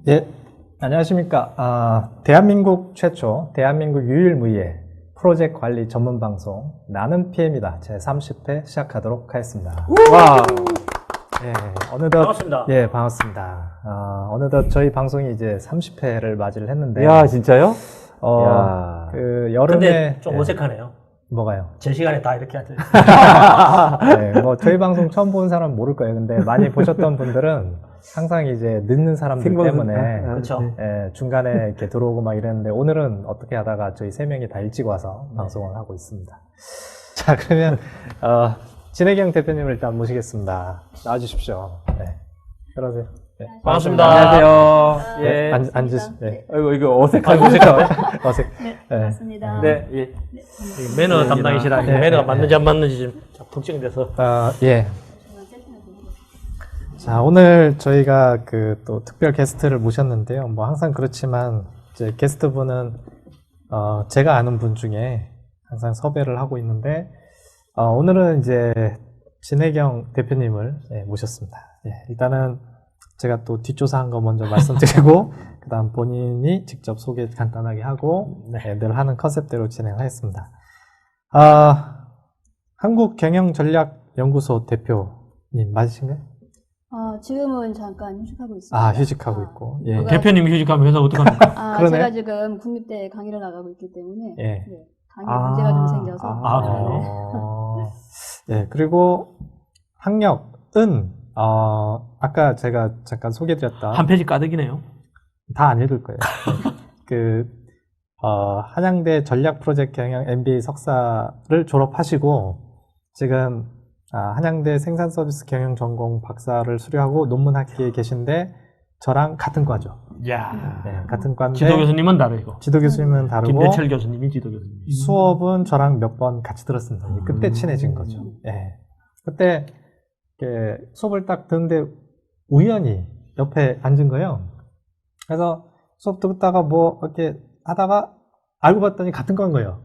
예, 안녕하십니까. 대한민국 최초, 대한민국 유일무이의 프로젝트 관리 전문 방송, 나는 PM이다. 제 30회 시작하도록 하겠습니다. 와, 예, 어느덧. 반갑습니다. 예, 반갑습니다. 어느덧 저희 방송이 이제 30회를 맞이를 했는데. 야, 진짜요? 야. 여름에. 근데 좀 예, 어색하네요. 뭐가요? 제 시간에 다 이렇게 하죠. 네, 뭐 저희 방송 처음 본 사람은 모를 거예요. 근데 많이 보셨던 분들은 항상 이제 늦는 사람들 때문에 그렇죠. 예, 중간에 이렇게 들어오고 막 이랬는데 오늘은 어떻게 하다가 저희 세 명이 다 일찍 와서 방송을 하고 있습니다. 자, 그러면 진혜경 대표님을 일단 모시겠습니다. 나와주십시오. 네, 들어오세요. 네. 반갑습니다. 안녕하세요. 네, 예. 앉으시. 네. 아이고, 이거 어색한 어색. 네, 반갑습니다. 네, 예. 이 매너 담당이시라 네, 매너가 네, 맞는지 안 맞는지 좀 걱정돼서. 예. 자, 오늘 저희가 그 또 특별 게스트를 모셨는데요. 뭐 항상 그렇지만 이제 게스트분은 제가 아는 분 중에 항상 섭외를 하고 있는데 오늘은 이제 진혜경 대표님을 모셨습니다. 예, 일단은 제가 또 뒷조사한 거 먼저 말씀드리고 그다음 본인이 직접 소개 간단하게 하고 늘 하는 컨셉대로 진행하겠습니다. 한국경영전략연구소 대표님 맞으신가요? 지금은 잠깐 휴직하고 있습니다. 휴직하고 있고. 예. 그거- 대표님 휴직하면 회사 어떡합니까? 그러네. 제가 지금 국립대 강의를 나가고 있기 때문에 예. 네, 강의 문제가 좀 생겨서 그래요? 예, 그리고 학력은 아까 제가 잠깐 소개드렸던 한 페이지 가득이네요. 다 안 읽을 거예요. 한양대 전략 프로젝트 경영 MBA 석사를 졸업하시고 지금 한양대 생산 서비스 경영 전공 박사를 수료하고 논문 학기에 계신데 저랑 같은 과죠. 야, 네, 같은 과인데 지도 교수님은 다르고 지도 교수님은 다르고 김대철 교수님이 지도 교수님. 수업은 저랑 몇 번 같이 들었습니다. 그때 친해진 거죠. 예. 그때 이렇게 수업을 딱 듣는데 우연히 옆에 앉은 거예요. 그래서 수업 듣다가 뭐 이렇게 하다가 알고 봤더니 같은 건 거예요.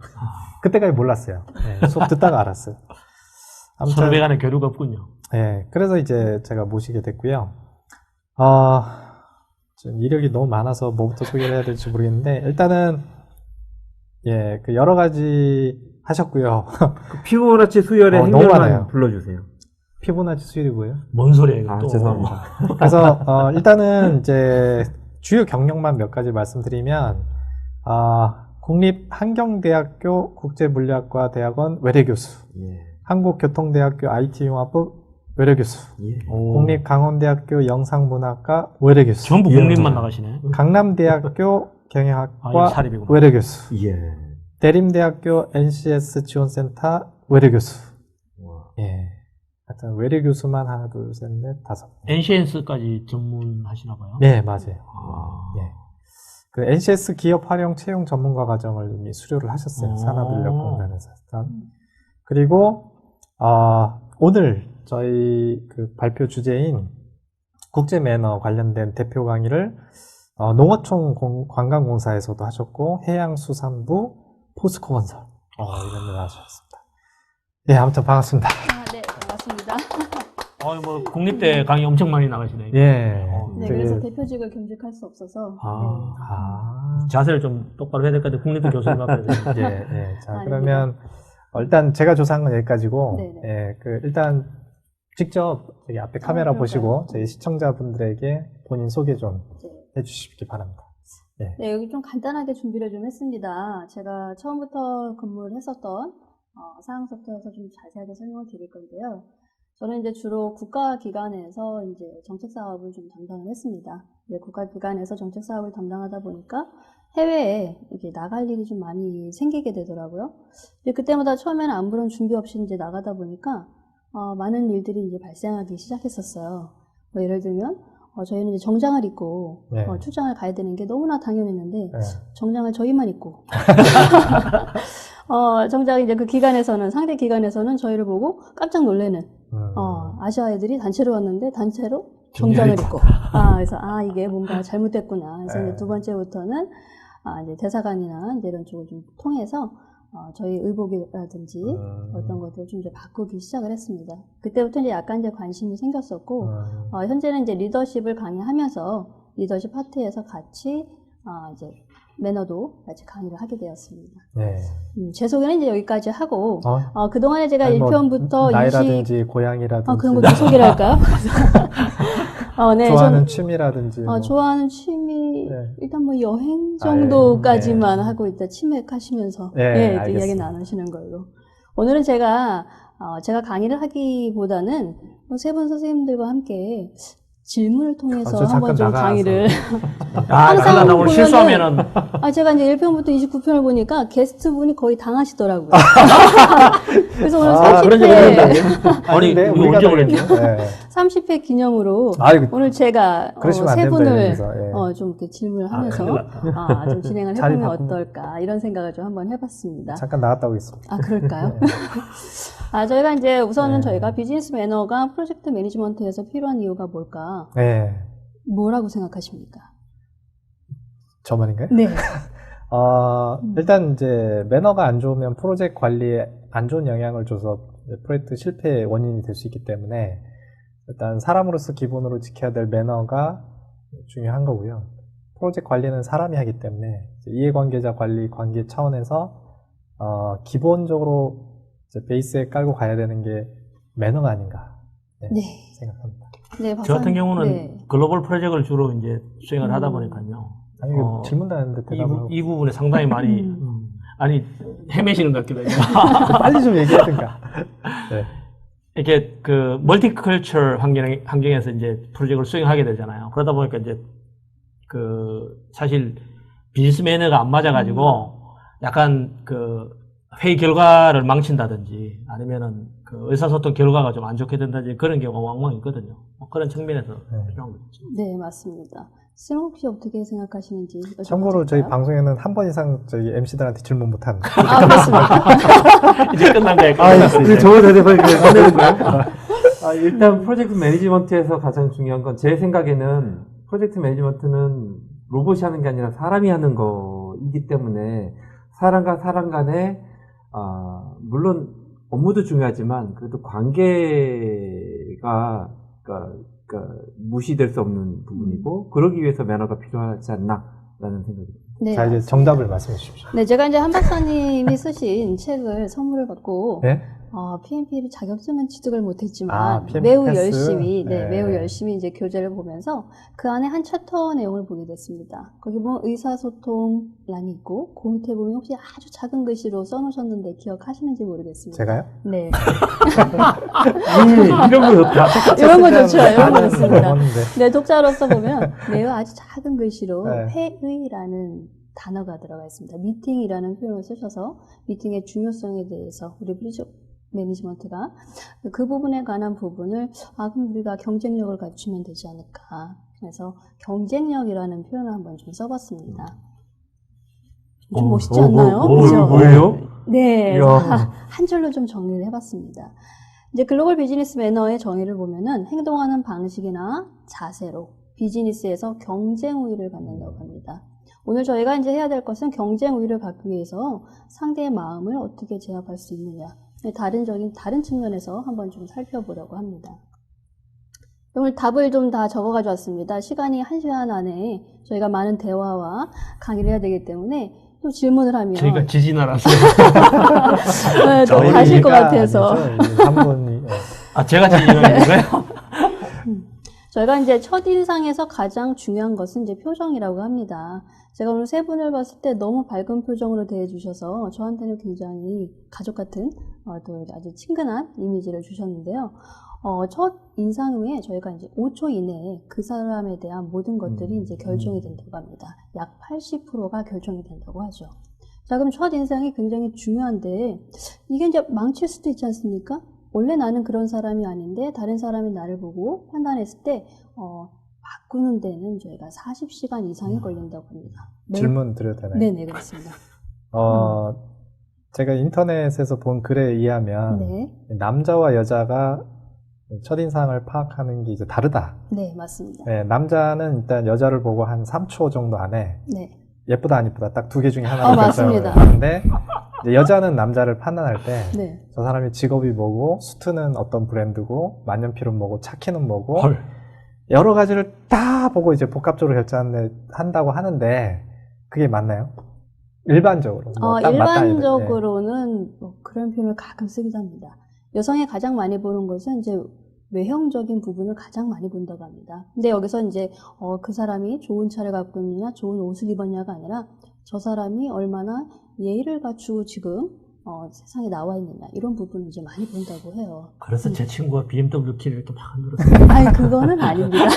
그때까지 몰랐어요. 예, 수업 듣다가 알았어요. 서로에 간의 교류가 없군요. 예, 그래서 이제 제가 모시게 됐고요. 지금 이력이 너무 많아서 뭐부터 소개를 해야 될지 모르겠는데 일단은 예, 그 여러 가지 하셨고요. 그 피부나치 수혈의 너무 많아요. 행렬만 불러주세요. 피보나치 수율이 뭐예요? 뭔 소리예요, 이거 또. 죄송합니다. 그래서 일단은 이제 주요 경력만 몇 가지 말씀드리면 국립한경대학교 국제물리학과 대학원 외래교수, 예. 한국교통대학교 IT융합부 외래교수, 예. 국립강원대학교 영상문학과 외래교수, 전부 국립만 나가시네. 강남대학교 경영학과 사립이구나. 외래교수, 예. 대림대학교 NCS 지원센터 외래교수. 와. 예. 하여튼 외래교수만 하나, 둘, 셋, 넷, 다섯. NCNS까지 전문하시나 봐요. 네, 맞아요. 아. 예. 그 NCS 기업 활용 채용 전문가 과정을 이미 수료를 하셨어요. 산업인력공단에서. 그리고 오늘 저희 그 발표 주제인 국제 매너 관련된 대표 강의를 농어촌 관광공사에서도 하셨고 해양수산부 포스코건설 이런 데 나오셨습니다. 예, 아무튼 반갑습니다. 네, 반갑습니다. 뭐 국립대 강의 엄청 많이 나가시네. 예. 네, 그래서 대표직을 겸직할 수 없어서 자세를 좀 똑바로 해야 될 것 같아요. 국립대 교수님 앞에서. 예, 예. 자, 그러면 일단 제가 조사한 건 여기까지고, 네네. 예, 일단 직접 저기 앞에 카메라 그럴까요? 보시고 저희 시청자분들에게 본인 소개 좀 해주시기 바랍니다. 네, 여기 좀 간단하게 준비를 좀 했습니다. 제가 처음부터 근무를 했었던 사항서부터 좀 자세하게 설명을 드릴 건데요. 저는 이제 주로 국가기관에서 이제 정책사업을 좀 담당을 했습니다. 이제 국가기관에서 정책사업을 담당하다 보니까 해외에 이렇게 나갈 일이 좀 많이 생기게 되더라고요. 이제 그때마다 처음에는 아무런 준비 없이 이제 나가다 보니까 많은 일들이 이제 발생하기 시작했었어요. 뭐 예를 들면 저희는 이제 정장을 입고 네. 출장을 가야 되는 게 너무나 당연했는데 네. 정장을 저희만 입고 정작 이제 그 기관에서는 상대 기관에서는 저희를 보고 깜짝 놀래는 아시아 애들이 단체로 왔는데 단체로 정장을 입고 그래서 이게 뭔가 잘못됐구나. 그래서 이제 두 번째부터는 이제 대사관이나 이제 이런 쪽을 좀 통해서 저희 의복이라든지 어떤 것들을 좀 이제 바꾸기 시작을 했습니다. 그때부터 이제 약간 이제 관심이 생겼었고, 현재는 이제 리더십을 강의하면서 리더십 파트에서 같이 이제 매너도 같이 강의를 하게 되었습니다. 네. 제 소개는 이제 여기까지 하고 그동안에 제가 아니, 뭐 1편부터 나이라든지 고향이라든지 그런 것도 소개를 할까요? 네, 좋아하는 저는 취미라든지 뭐. 좋아하는 취미 네. 일단 뭐 여행 정도까지만 네. 하고 있다 치맥하시면서 네, 이야기 알겠습니다. 나누시는 걸로. 오늘은 제가 강의를 하기보다는 세 분 선생님들과 함께 질문을 통해서 저 잠깐 한번 좀 나가서. 강의를 항상 나 오늘 보면은- 실수하면은 제가 이제 1편부터 29편을 보니까 게스트분이 거의 당하시더라고요. 그래서 오늘 그런 적이 30회 아니, 아닌데 이거 우리가 언제 그랬죠? 네. 30회 기념으로 아이고, 오늘 제가 그러시면 안 세 됩니다, 분을 여기서. 예. 좀 이렇게 질문을 하면서 큰일 났다. 좀 진행을 자리 해보면 바꾸면- 어떨까 이런 생각을 좀 한번 해봤습니다. 잠깐 나갔다 오겠습니다. 그럴까요? 저희가 이제 우선은 네. 저희가 비즈니스 매너가 프로젝트 매니지먼트에서 필요한 이유가 뭘까? 네. 뭐라고 생각하십니까? 저 말인가요? 네. 일단 이제 매너가 안 좋으면 프로젝트 관리에 안 좋은 영향을 줘서 프로젝트 실패의 원인이 될 수 있기 때문에 일단 사람으로서 기본으로 지켜야 될 매너가 중요한 거고요. 프로젝트 관리는 사람이 하기 때문에 이해관계자 관리 관계 차원에서 기본적으로 이제 베이스에 깔고 가야 되는 게 매너가 아닌가 네. 생각합니다. 네, 저 같은 박사님. 경우는 네. 글로벌 프로젝트를 주로 이제 수행을 하다 보니까요. 아니, 질문도 안 했는데 대답을 하고 이 부분에 상당히 많이 아니 헤매시는 것 같기도 해요. 빨리 좀 얘기하든가. 네. 이렇게 그 멀티컬처 환경에서 이제 프로젝트를 수행하게 되잖아요. 그러다 보니까 이제 그 사실 비즈니스 매너가 안 맞아가지고 약간 그 회의 결과를 망친다든지 아니면은 그 의사소통 결과가 좀 안 좋게 된다든지 그런 경우가 왕왕 있거든요. 그런 측면에서 필요한 거죠. 네, 맞습니다. 쌤 혹시 어떻게 생각하시는지 여쭤봐도 참고로 저희 될까요? 방송에는 한 번 이상 저희 MC들한테 질문 못 합니다. 그렇습니다. 이제 끝난 거예요. 근데 저거 대답하기 안 되는 거예요? 일단 프로젝트 매니지먼트에서 가장 중요한 건 제 생각에는 프로젝트 매니지먼트는 로봇이 하는 게 아니라 사람이 하는 거이기 때문에 사람과 사람 간에 물론 업무도 중요하지만 그래도 관계가 그러니까 무시될 수 없는 부분이고 그러기 위해서 매너가 필요하지 않나라는 생각입니다. 네, 자, 이제 맞습니다. 정답을 말씀해 주십시오. 네, 제가 이제 한 박사님이 쓰신 책을 선물을 받고 네? PMP를 자격증은 취득을 못했지만 PMP 매우 패스? 열심히, 네. 매우 열심히 이제 교재를 보면서 그 안에 한 챕터 내용을 보게 됐습니다. 거기 보면 의사소통란이 있고 그 밑에 보면 혹시 아주 작은 글씨로 써놓으셨는데 기억하시는지 모르겠습니다. 제가요? 네, 이런 거 좋다. 이런 거 좋죠. 이런 거 나는 좋습니다. 넘었는데. 네, 독자로서 보면 매우 아주 작은 글씨로 네. 회의라는 단어가 들어가 있습니다. 미팅이라는 표현을 쓰셔서 미팅의 중요성에 대해서 우리 프로젝트 매니지먼트가 그 부분에 관한 부분을 그럼 우리가 경쟁력을 갖추면 되지 않을까. 그래서 경쟁력이라는 표현을 한번 좀 써봤습니다. 좀 멋있지 않나요? 그죠? 뭐예요? 네, 이야. 한 줄로 좀 정리를 해봤습니다. 이제 글로벌 비즈니스 매너의 정의를 보면은 행동하는 방식이나 자세로 비즈니스에서 경쟁 우위를 갖는다고 합니다. 오늘 저희가 이제 해야 될 것은 경쟁 우위를 갖기 위해서 상대의 마음을 어떻게 제압할 수 있느냐. 다른 측면에서 한번 좀 살펴보려고 합니다. 오늘 답을 좀 다 적어 가져왔습니다. 시간이 1시간 안에 저희가 많은 대화와 강의를 해야 되기 때문에 또 질문을 하면 저희가 지진하라서. 네, 또 가실 것 같아서 한 분이 제가 지진하는 거예요? 저희가 이제 첫인상에서 가장 중요한 것은 이제 표정이라고 합니다. 제가 오늘 세 분을 봤을 때 너무 밝은 표정으로 대해주셔서 저한테는 굉장히 가족 같은 또 아주 친근한 이미지를 주셨는데요. 첫 인상 후에 저희가 이제 5초 이내에 그 사람에 대한 모든 것들이 이제 결정이 된다고 합니다. 약 80%가 결정이 된다고 하죠. 자, 그럼 첫 인상이 굉장히 중요한데 이게 이제 망칠 수도 있지 않습니까? 원래 나는 그런 사람이 아닌데 다른 사람이 나를 보고 판단했을 때 바꾸는 데는 저희가 40시간 이상이 걸린다고 합니다. 질문 드려도 되나요? 네네, 그렇습니다. 제가 인터넷에서 본 글에 의하면 네, 남자와 여자가 첫인상을 파악하는 게 이제 다르다. 네, 맞습니다. 네, 남자는 일단 여자를 보고 한 3초 정도 안에 네, 예쁘다 안 예쁘다 딱 두 개 중에 하나를 맞습니다. 결정하는데 이제 여자는 남자를 판단할 때 저 네, 사람이 직업이 뭐고 수트는 어떤 브랜드고 만년필은 뭐고 차키는 뭐고 헐. 여러 가지를 다 보고 이제 복합적으로 결정한다고 하는데 그게 맞나요? 일반적으로. 뭐 딱 맞다 아니다. 예. 일반적으로는 뭐 그런 표현을 가끔 쓰기도 합니다. 여성이 가장 많이 보는 것은 이제 외형적인 부분을 가장 많이 본다고 합니다. 근데 여기서 이제 그 사람이 좋은 차를 갖고 있느냐, 좋은 옷을 입었냐가 아니라 저 사람이 얼마나 예의를 갖추고 지금 세상에 나와 있느냐 이런 부분을 이제 많이 본다고 해요. 그래서 제 친구가 BMW 키를 이렇게 막 흔들었어요. 아니 그거는 아닙니다.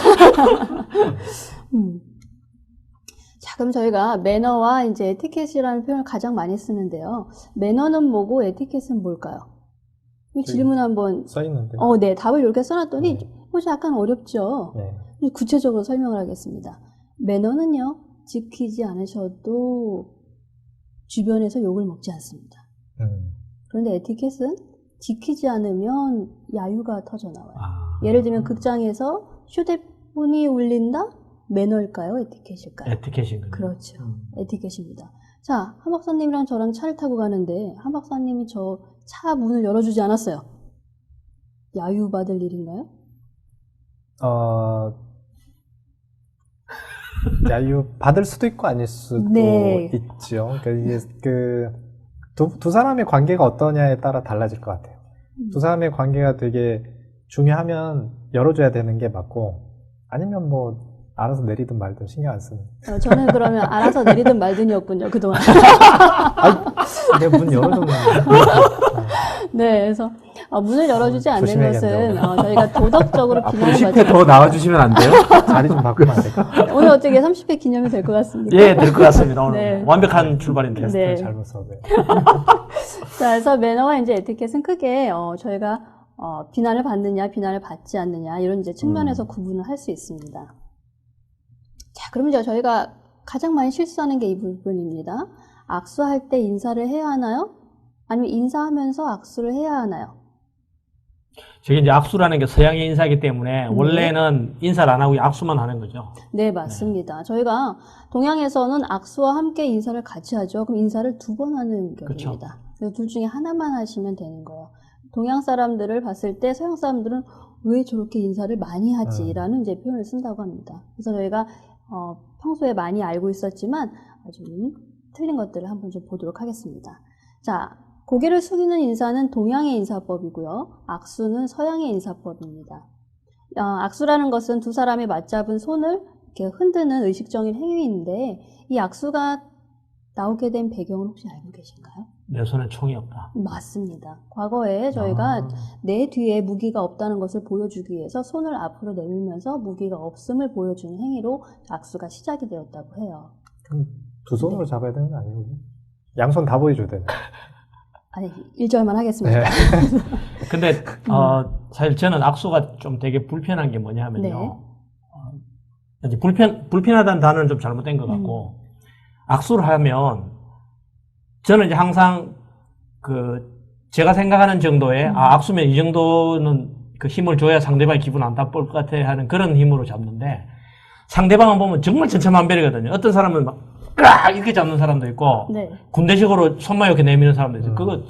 자, 그럼 저희가 매너와 이제 에티켓이라는 표현을 가장 많이 쓰는데요. 매너는 뭐고 에티켓은 뭘까요? 이 질문 한번. 써 있는데. 네, 답을 이렇게 써놨더니 혹시 약간 어렵죠? 네. 구체적으로 설명을 하겠습니다. 매너는요, 지키지 않으셔도 주변에서 욕을 먹지 않습니다. 그런데 에티켓은 지키지 않으면 야유가 터져나와요. 예를 들면 극장에서 휴대폰이 울린다? 매너일까요? 에티켓일까요? 에티켓인가요? 그렇죠. 에티켓입니다. 자, 한 박사님이랑 저랑 차를 타고 가는데 한 박사님이 저 차 문을 열어주지 않았어요. 야유받을 일인가요? 야유 받을 수도 있고 아닐 수도 네. 있죠. 그러니까 이게 두 사람의 관계가 어떠냐에 따라 달라질 것 같아요. 두 사람의 관계가 되게 중요하면 열어줘야 되는 게 맞고, 아니면 뭐 알아서 내리든 말든 신경 안 쓰는. 저는 그러면 알아서 내리든 말든이었군요, 그동안. 내가 문 열어줬는데. 네, 그래서 문을 열어주지 않는 조심해야겠네요. 것은 저희가 도덕적으로 비난을 10회 받지 더 나와주시면 안 돼요? 자리 좀 바꾸면 안 될까? 오늘 어떻게 30회 기념이 될 것 같습니까? 예, 될 것 같습니다. 오늘 네. 완벽한 출발인데요. 네. 잘못 써네. 자, 그래서 매너와 이제 에티켓은 크게 저희가 비난을 받느냐, 비난을 받지 않느냐 이런 이제 측면에서 구분을 할 수 있습니다. 자, 그럼 이제 저희가 가장 많이 실수하는 게 이 부분입니다. 악수할 때 인사를 해야 하나요? 아니면 인사하면서 악수를 해야 하나요? 저게 이제 악수라는 게 서양의 인사이기 때문에 원래는 인사를 안 하고 악수만 하는 거죠. 네, 맞습니다. 저희가 동양에서는 악수와 함께 인사를 같이 하죠. 그럼 인사를 2번 하는 경우입니다. 그래서 둘 중에 하나만 하시면 되는 거예요. 동양 사람들을 봤을 때 서양 사람들은 왜 저렇게 인사를 많이 하지라는 이제 표현을 쓴다고 합니다. 그래서 저희가 평소에 많이 알고 있었지만 좀 틀린 것들을 한번 좀 보도록 하겠습니다. 자, 고개를 숙이는 인사는 동양의 인사법이고요. 악수는 서양의 인사법입니다. 악수라는 것은 두 사람이 맞잡은 손을 이렇게 흔드는 의식적인 행위인데 이 악수가 나오게 된 배경을 혹시 알고 계신가요? 내 손에 총이 없다. 맞습니다. 과거에 저희가 내 뒤에 무기가 없다는 것을 보여주기 위해서 손을 앞으로 내밀면서 무기가 없음을 보여주는 행위로 악수가 시작이 되었다고 해요. 그럼 두 손으로 잡아야 되는 거 아니에요? 양손 다 보여줘야 되나? 아니, 1절만 하겠습니다. 네. 근데 사실 저는 악수가 좀 되게 불편한 게 뭐냐 하면요. 이제 불편하다는 단어는 좀 잘못된 것 같고 악수를 하면 저는 이제 항상 제가 생각하는 정도의 악수면 이 정도는 그 힘을 줘야 상대방이 기분 안 나쁠 것 같아 하는 그런 힘으로 잡는데 상대방을 보면 정말 천차만별이거든요. 어떤 사람은 막 이렇게 잡는 사람도 있고 네. 군대식으로 손만 이렇게 내미는 사람도 있어요. 그거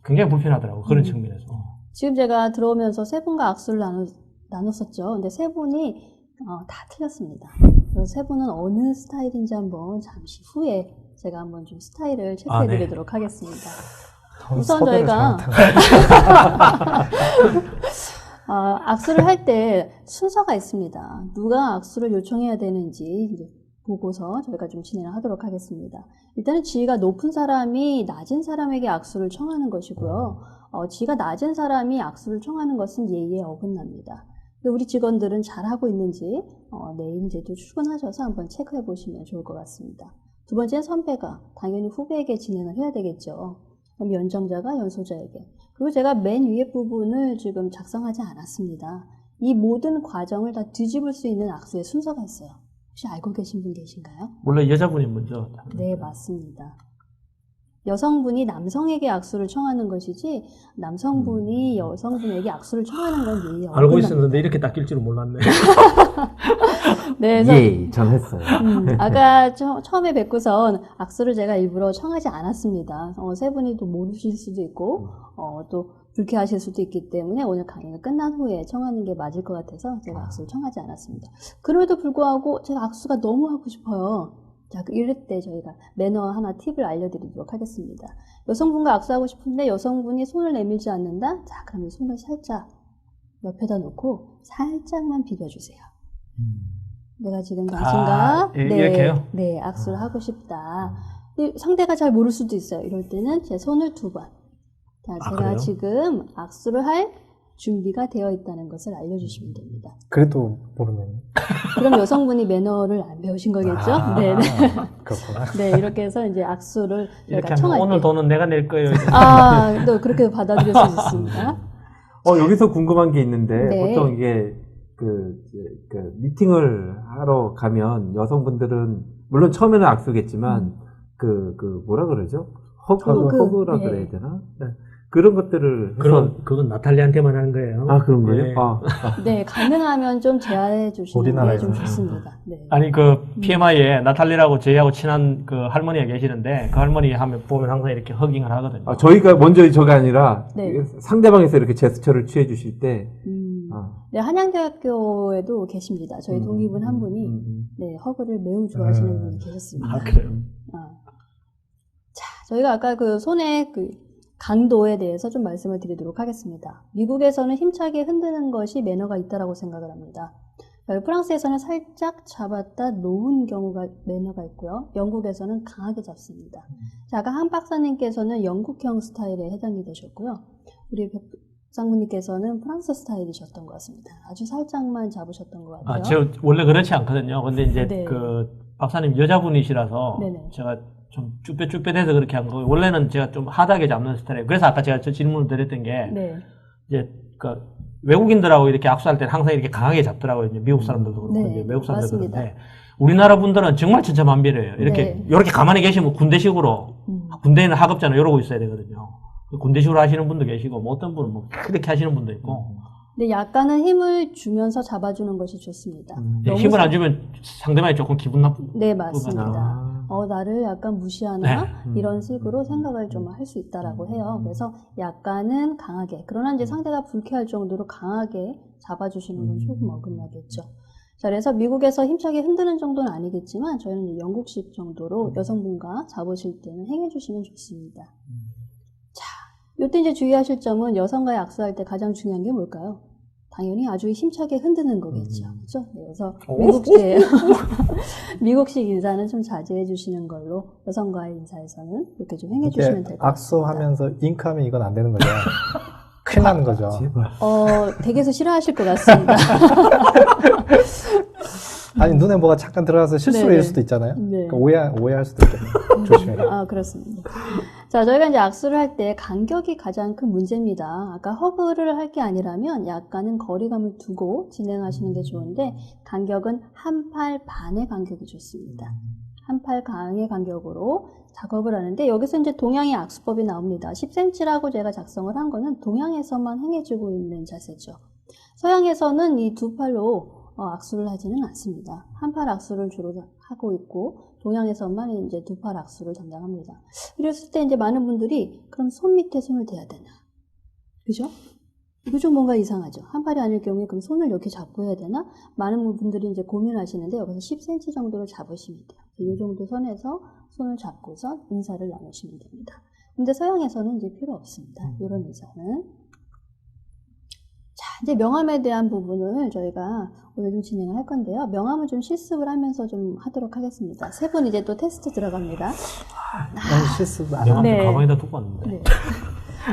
굉장히 불편하더라고요. 그런 측면에서. 지금 제가 들어오면서 세 분과 악수를 나눴었죠. 근데 세 분이 다 틀렸습니다. 그래서 세 분은 어느 스타일인지 한번 잠시 후에 제가 한번 좀 스타일을 체크해 드리도록 하겠습니다. 우선 저희가 악수를 할 때 순서가 있습니다. 누가 악수를 요청해야 되는지 이제 보고서 저희가 좀 진행을 하도록 하겠습니다. 일단은 지위가 높은 사람이 낮은 사람에게 악수를 청하는 것이고요. 지위가 낮은 사람이 악수를 청하는 것은 예의에 어긋납니다. 우리 직원들은 잘하고 있는지 내일 이제 또 출근하셔서 한번 체크해 보시면 좋을 것 같습니다. 두 번째는 선배가 당연히 후배에게 진행을 해야 되겠죠. 그럼 연정자가 연소자에게. 그리고 제가 맨 위에 부분을 지금 작성하지 않았습니다. 이 모든 과정을 다 뒤집을 수 있는 악수의 순서가 있어요. 혹시 알고 계신 분 계신가요? 원래 여자분이 먼저. 네, 맞습니다. 여성분이 남성에게 악수를 청하는 것이지 남성분이 여성분에게 악수를 청하는 건 예의에 어긋납니다. 알고 있었는데 이렇게 닦일 줄은 몰랐네. 네, 그래서 예, 전 했어요. 아까 처음에 뵙고선 악수를 제가 일부러 청하지 않았습니다. 세 분이 또 모르실 수도 있고 또 불쾌하실 수도 있기 때문에 오늘 강의가 끝난 후에 청하는 게 맞을 것 같아서 제가 악수를 청하지 않았습니다. 그럼에도 불구하고 제가 악수가 너무 하고 싶어요. 자, 이럴 때 저희가 매너 하나 팁을 알려드리도록 하겠습니다. 여성분과 악수하고 싶은데 여성분이 손을 내밀지 않는다? 자, 그러면 손을 살짝 옆에다 놓고 살짝만 비벼주세요. 내가 지금 당신과 이렇게요? 네, 악수를 하고 싶다. 상대가 잘 모를 수도 있어요. 이럴 때는 제 손을 2번. 자, 제가 그래요? 지금 악수를 할 준비가 되어 있다는 것을 알려주시면 됩니다. 그래도 모르면. 그럼 여성분이 매너를 안 배우신 거겠죠? 네, 네. 그렇구나. 네, 이렇게 해서 이제 악수를 이렇게 저희가 하면 청할 오늘 때. 돈은 내가 낼 거예요. 아, 또 그렇게 받아들일 수 있습니다. 여기서 궁금한 게 있는데, 네. 보통 이게, 미팅을 하러 가면 여성분들은, 물론 처음에는 악수겠지만, 뭐라 그러죠? 허그라 네. 그래야 되나? 네. 그런 것들을 해서. 그건 나탈리한테만 하는 거예요. 그런 거예요? 네. 네, 가능하면 좀 제한해 주시는 게 우리나라에서. 좀 좋습니다. 네. 아니 그 PMI에 나탈리라고 저희하고 친한 그 할머니가 계시는데 그 할머니 하면 보면 항상 이렇게 허깅을 하거든요. 저희가 먼저 저가 아니라, 네. 상대방에서 이렇게 제스처를 취해 주실 때, 네, 한양대학교에도 계십니다. 저희 동기분 한 분이 네, 허그를 매우 좋아하시는 분이 계셨습니다. 그래요? 자, 저희가 아까 그 손의 그 강도에 대해서 좀 말씀을 드리도록 하겠습니다. 미국에서는 힘차게 흔드는 것이 매너가 있다라고 생각을 합니다. 프랑스에서는 살짝 잡았다 놓은 경우가 매너가 있고요. 영국에서는 강하게 잡습니다. 자, 아까 한 박사님께서는 영국형 스타일에 해당이 되셨고요. 우리 장군님께서는 프랑스 스타일이셨던 것 같습니다. 아주 살짝만 잡으셨던 것 같아요. 제가 원래 그렇지 않거든요. 근데 이제 네. 그 박사님 여자분이시라서 네네. 제가 좀 쭈뼛쭈뼛해서 그렇게 한 거고 원래는 제가 좀 하드하게 잡는 스타일이에요. 그래서 아까 제가 저 질문을 드렸던 게 네. 이제 그 외국인들하고 이렇게 악수할 때는 항상 이렇게 강하게 잡더라고요. 이제 미국 사람들도 그렇고 네, 이제 외국 사람들도 맞습니다. 그런데 우리나라 분들은 정말 천차만별이에요. 이렇게 네. 이렇게 가만히 계시면 군대식으로 군대에는 하급자는 이러고 있어야 되거든요. 군대식으로 하시는 분도 계시고 뭐 어떤 분은 뭐 그렇게 하시는 분도 있고 근데 약간은 힘을 주면서 잡아주는 것이 좋습니다. 너무 힘을 안 주면 상대방이 조금 기분 나쁘고 네, 맞습니다. 나를 약간 무시하나? 네. 이런 식으로 생각을 좀 할 수 있다라고 해요. 그래서 약간은 강하게, 그러나 이제 상대가 불쾌할 정도로 강하게 잡아주시는 건 조금 어긋나겠죠. 자, 그래서 미국에서 힘차게 흔드는 정도는 아니겠지만 저희는 이제 영국식 정도로 여성분과 잡으실 때는 행해주시면 좋습니다. 자, 이때 이제 주의하실 점은 여성과의 악수할 때 가장 중요한 게 뭘까요? 당연히 아주 힘차게 흔드는 거겠죠. 그렇죠? 네, 그래서 미국식 인사는 좀 자제해 주시는 걸로 여성과의 인사에서는 이렇게 좀 행해 주시면 될 것 같습니다. 악수하면서 잉크하면 이건 안 되는 거죠. 큰일 나는 거죠. 제발. 댁에서 싫어하실 것 같습니다. 아니 눈에 뭐가 잠깐 들어가서 실수로 네네. 일 수도 있잖아요. 네. 그러니까 오해할 수도 있겠네요. 조심해라. 그렇습니다. 자, 저희가 이제 악수를 할 때 간격이 가장 큰 문제입니다. 아까 허그를 할 게 아니라면 약간은 거리감을 두고 진행하시는 게 좋은데 간격은 한 팔 반의 간격이 좋습니다. 한 팔 반의 간격으로 작업을 하는데 여기서 이제 동양의 악수법이 나옵니다. 10cm라고 제가 작성을 한 거는 동양에서만 행해지고 있는 자세죠. 서양에서는 이 두 팔로 악수를 하지는 않습니다. 한 팔 악수를 주로 하고 있고 동양에서만 이제 두 팔 악수를 담당합니다. 이랬을 때 이제 많은 분들이 그럼 손 밑에 손을 대야 되나? 그죠? 이거 좀 뭔가 이상하죠. 한 팔이 아닐 경우에 그럼 손을 이렇게 잡고 해야 되나? 많은 분들이 이제 고민하시는데 여기서 10cm 정도를 잡으시면 돼요. 이 정도 선에서 손을 잡고서 인사를 나누시면 됩니다. 근데 서양에서는 이제 필요 없습니다. 이런 인사는. 자, 이제 명암에 대한 부분을 저희가 오늘 좀 진행을 할 건데요. 명암은 좀 실습을 하면서 좀 하도록 하겠습니다. 세 분 이제 또 테스트 들어갑니다. 난 실수 안 명함도 네. 가방에다 두고 왔는데. 네.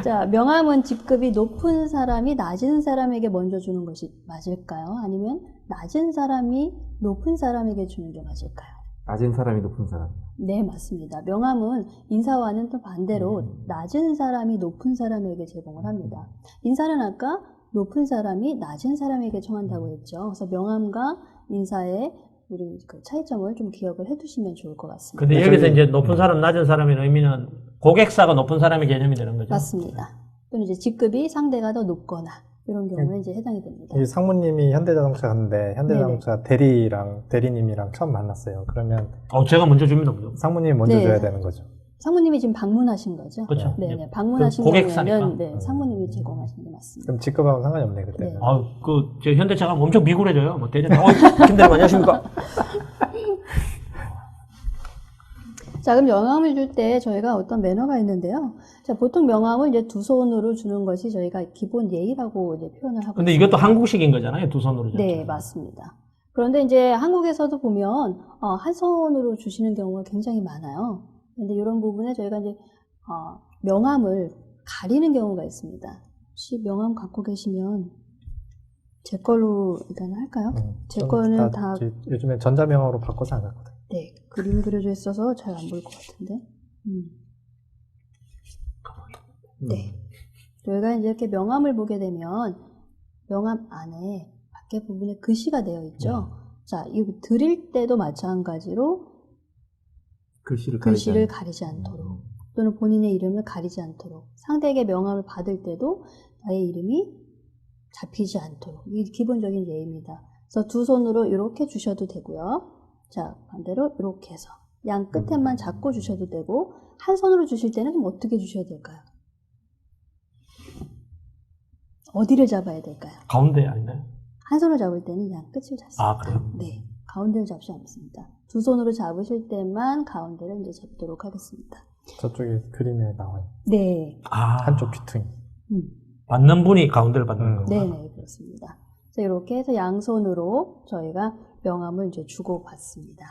자, 명함은 직급이 높은 사람이 낮은 사람에게 먼저 주는 것이 맞을까요? 아니면 낮은 사람이 높은 사람에게 주는 게 맞을까요? 낮은 사람이 높은 사람. 네, 맞습니다. 명함은 인사와는 또 반대로 낮은 사람이 높은 사람에게 제공을 합니다. 인사는 아까 높은 사람이 낮은 사람에게 청한다고 했죠. 그래서 명함과 인사의 우리 그 차이점을 좀 기억을 해두시면 좋을 것 같습니다. 근데 여기서 이제 높은 사람, 낮은 사람의 의미는 고객사가 높은 사람의 개념이 되는 거죠. 맞습니다. 또는 이제 직급이 상대가 더 높거나 이런 경우에 이제 해당이 됩니다. 이 상무님이 현대자동차 갔는데 현대자동차 대리님이랑 처음 만났어요. 그러면 제가 먼저 줍니다, 무조건. 상무님이 먼저 네. 줘야 되는 거죠. 상무님이 지금 방문하신 거죠? 그렇죠. 네, 네. 예. 방문하신 그 고객사니까. 경우에는 네, 상무님이 제공하시는 게 맞습니다. 그럼 직급하고는 상관이 없네, 그때는. 네. 저 현대차가 엄청 비굴해져요. 뭐 대전, 김대리 안녕하십니까? 자, 그럼 명함을 줄 때 저희가 어떤 매너가 있는데요. 자, 보통 명함을 이제 두 손으로 주는 것이 저희가 기본 예의라고 이제 표현을 하고 근데 있습니다. 이것도 한국식인 거잖아요. 두 손으로. 네, 줬잖아요. 맞습니다. 그런데 이제 한국에서도 보면 한 손으로 주시는 경우가 굉장히 많아요. 근데 이런 부분에 저희가 이제 명함을 가리는 경우가 있습니다. 혹시 명함 갖고 계시면 제 걸로 일단 할까요? 제 좀 거는 다 요즘에 전자명화로 바꿔서 안 갖거든. 네, 그림이 그려져 있어서 잘 안 보일 것 같은데. 네. 저희가 이제 이렇게 명함을 보게 되면 명함 안에 밖에 부분에 글씨가 되어 있죠. 자, 이거 드릴 때도 마찬가지로 글씨를 가리지 않도록 또는 본인의 이름을 가리지 않도록 상대에게 명함을 받을 때도 나의 이름이 잡히지 않도록 이게 기본적인 예입니다. 그래서 두 손으로 이렇게 주셔도 되고요. 자, 반대로 이렇게 해서 양 끝에만 잡고 주셔도 되고 한 손으로 주실 때는 그럼 어떻게 주셔야 될까요? 어디를 잡아야 될까요? 가운데 아닌가요? 한 손을 잡을 때는 양 끝을 잡습니다. 아, 그래요? 네, 가운데를 잡지 않습니다. 두 손으로 잡으실 때만 가운데를 이제 잡도록 하겠습니다. 저쪽에 그림에 나와요. 네, 아, 한쪽 귀퉁이. 받는 분이 가운데를 받는 거구나. 네네, 그렇습니다. 자, 이렇게 해서 양손으로 저희가 명함을 이제 주고받습니다.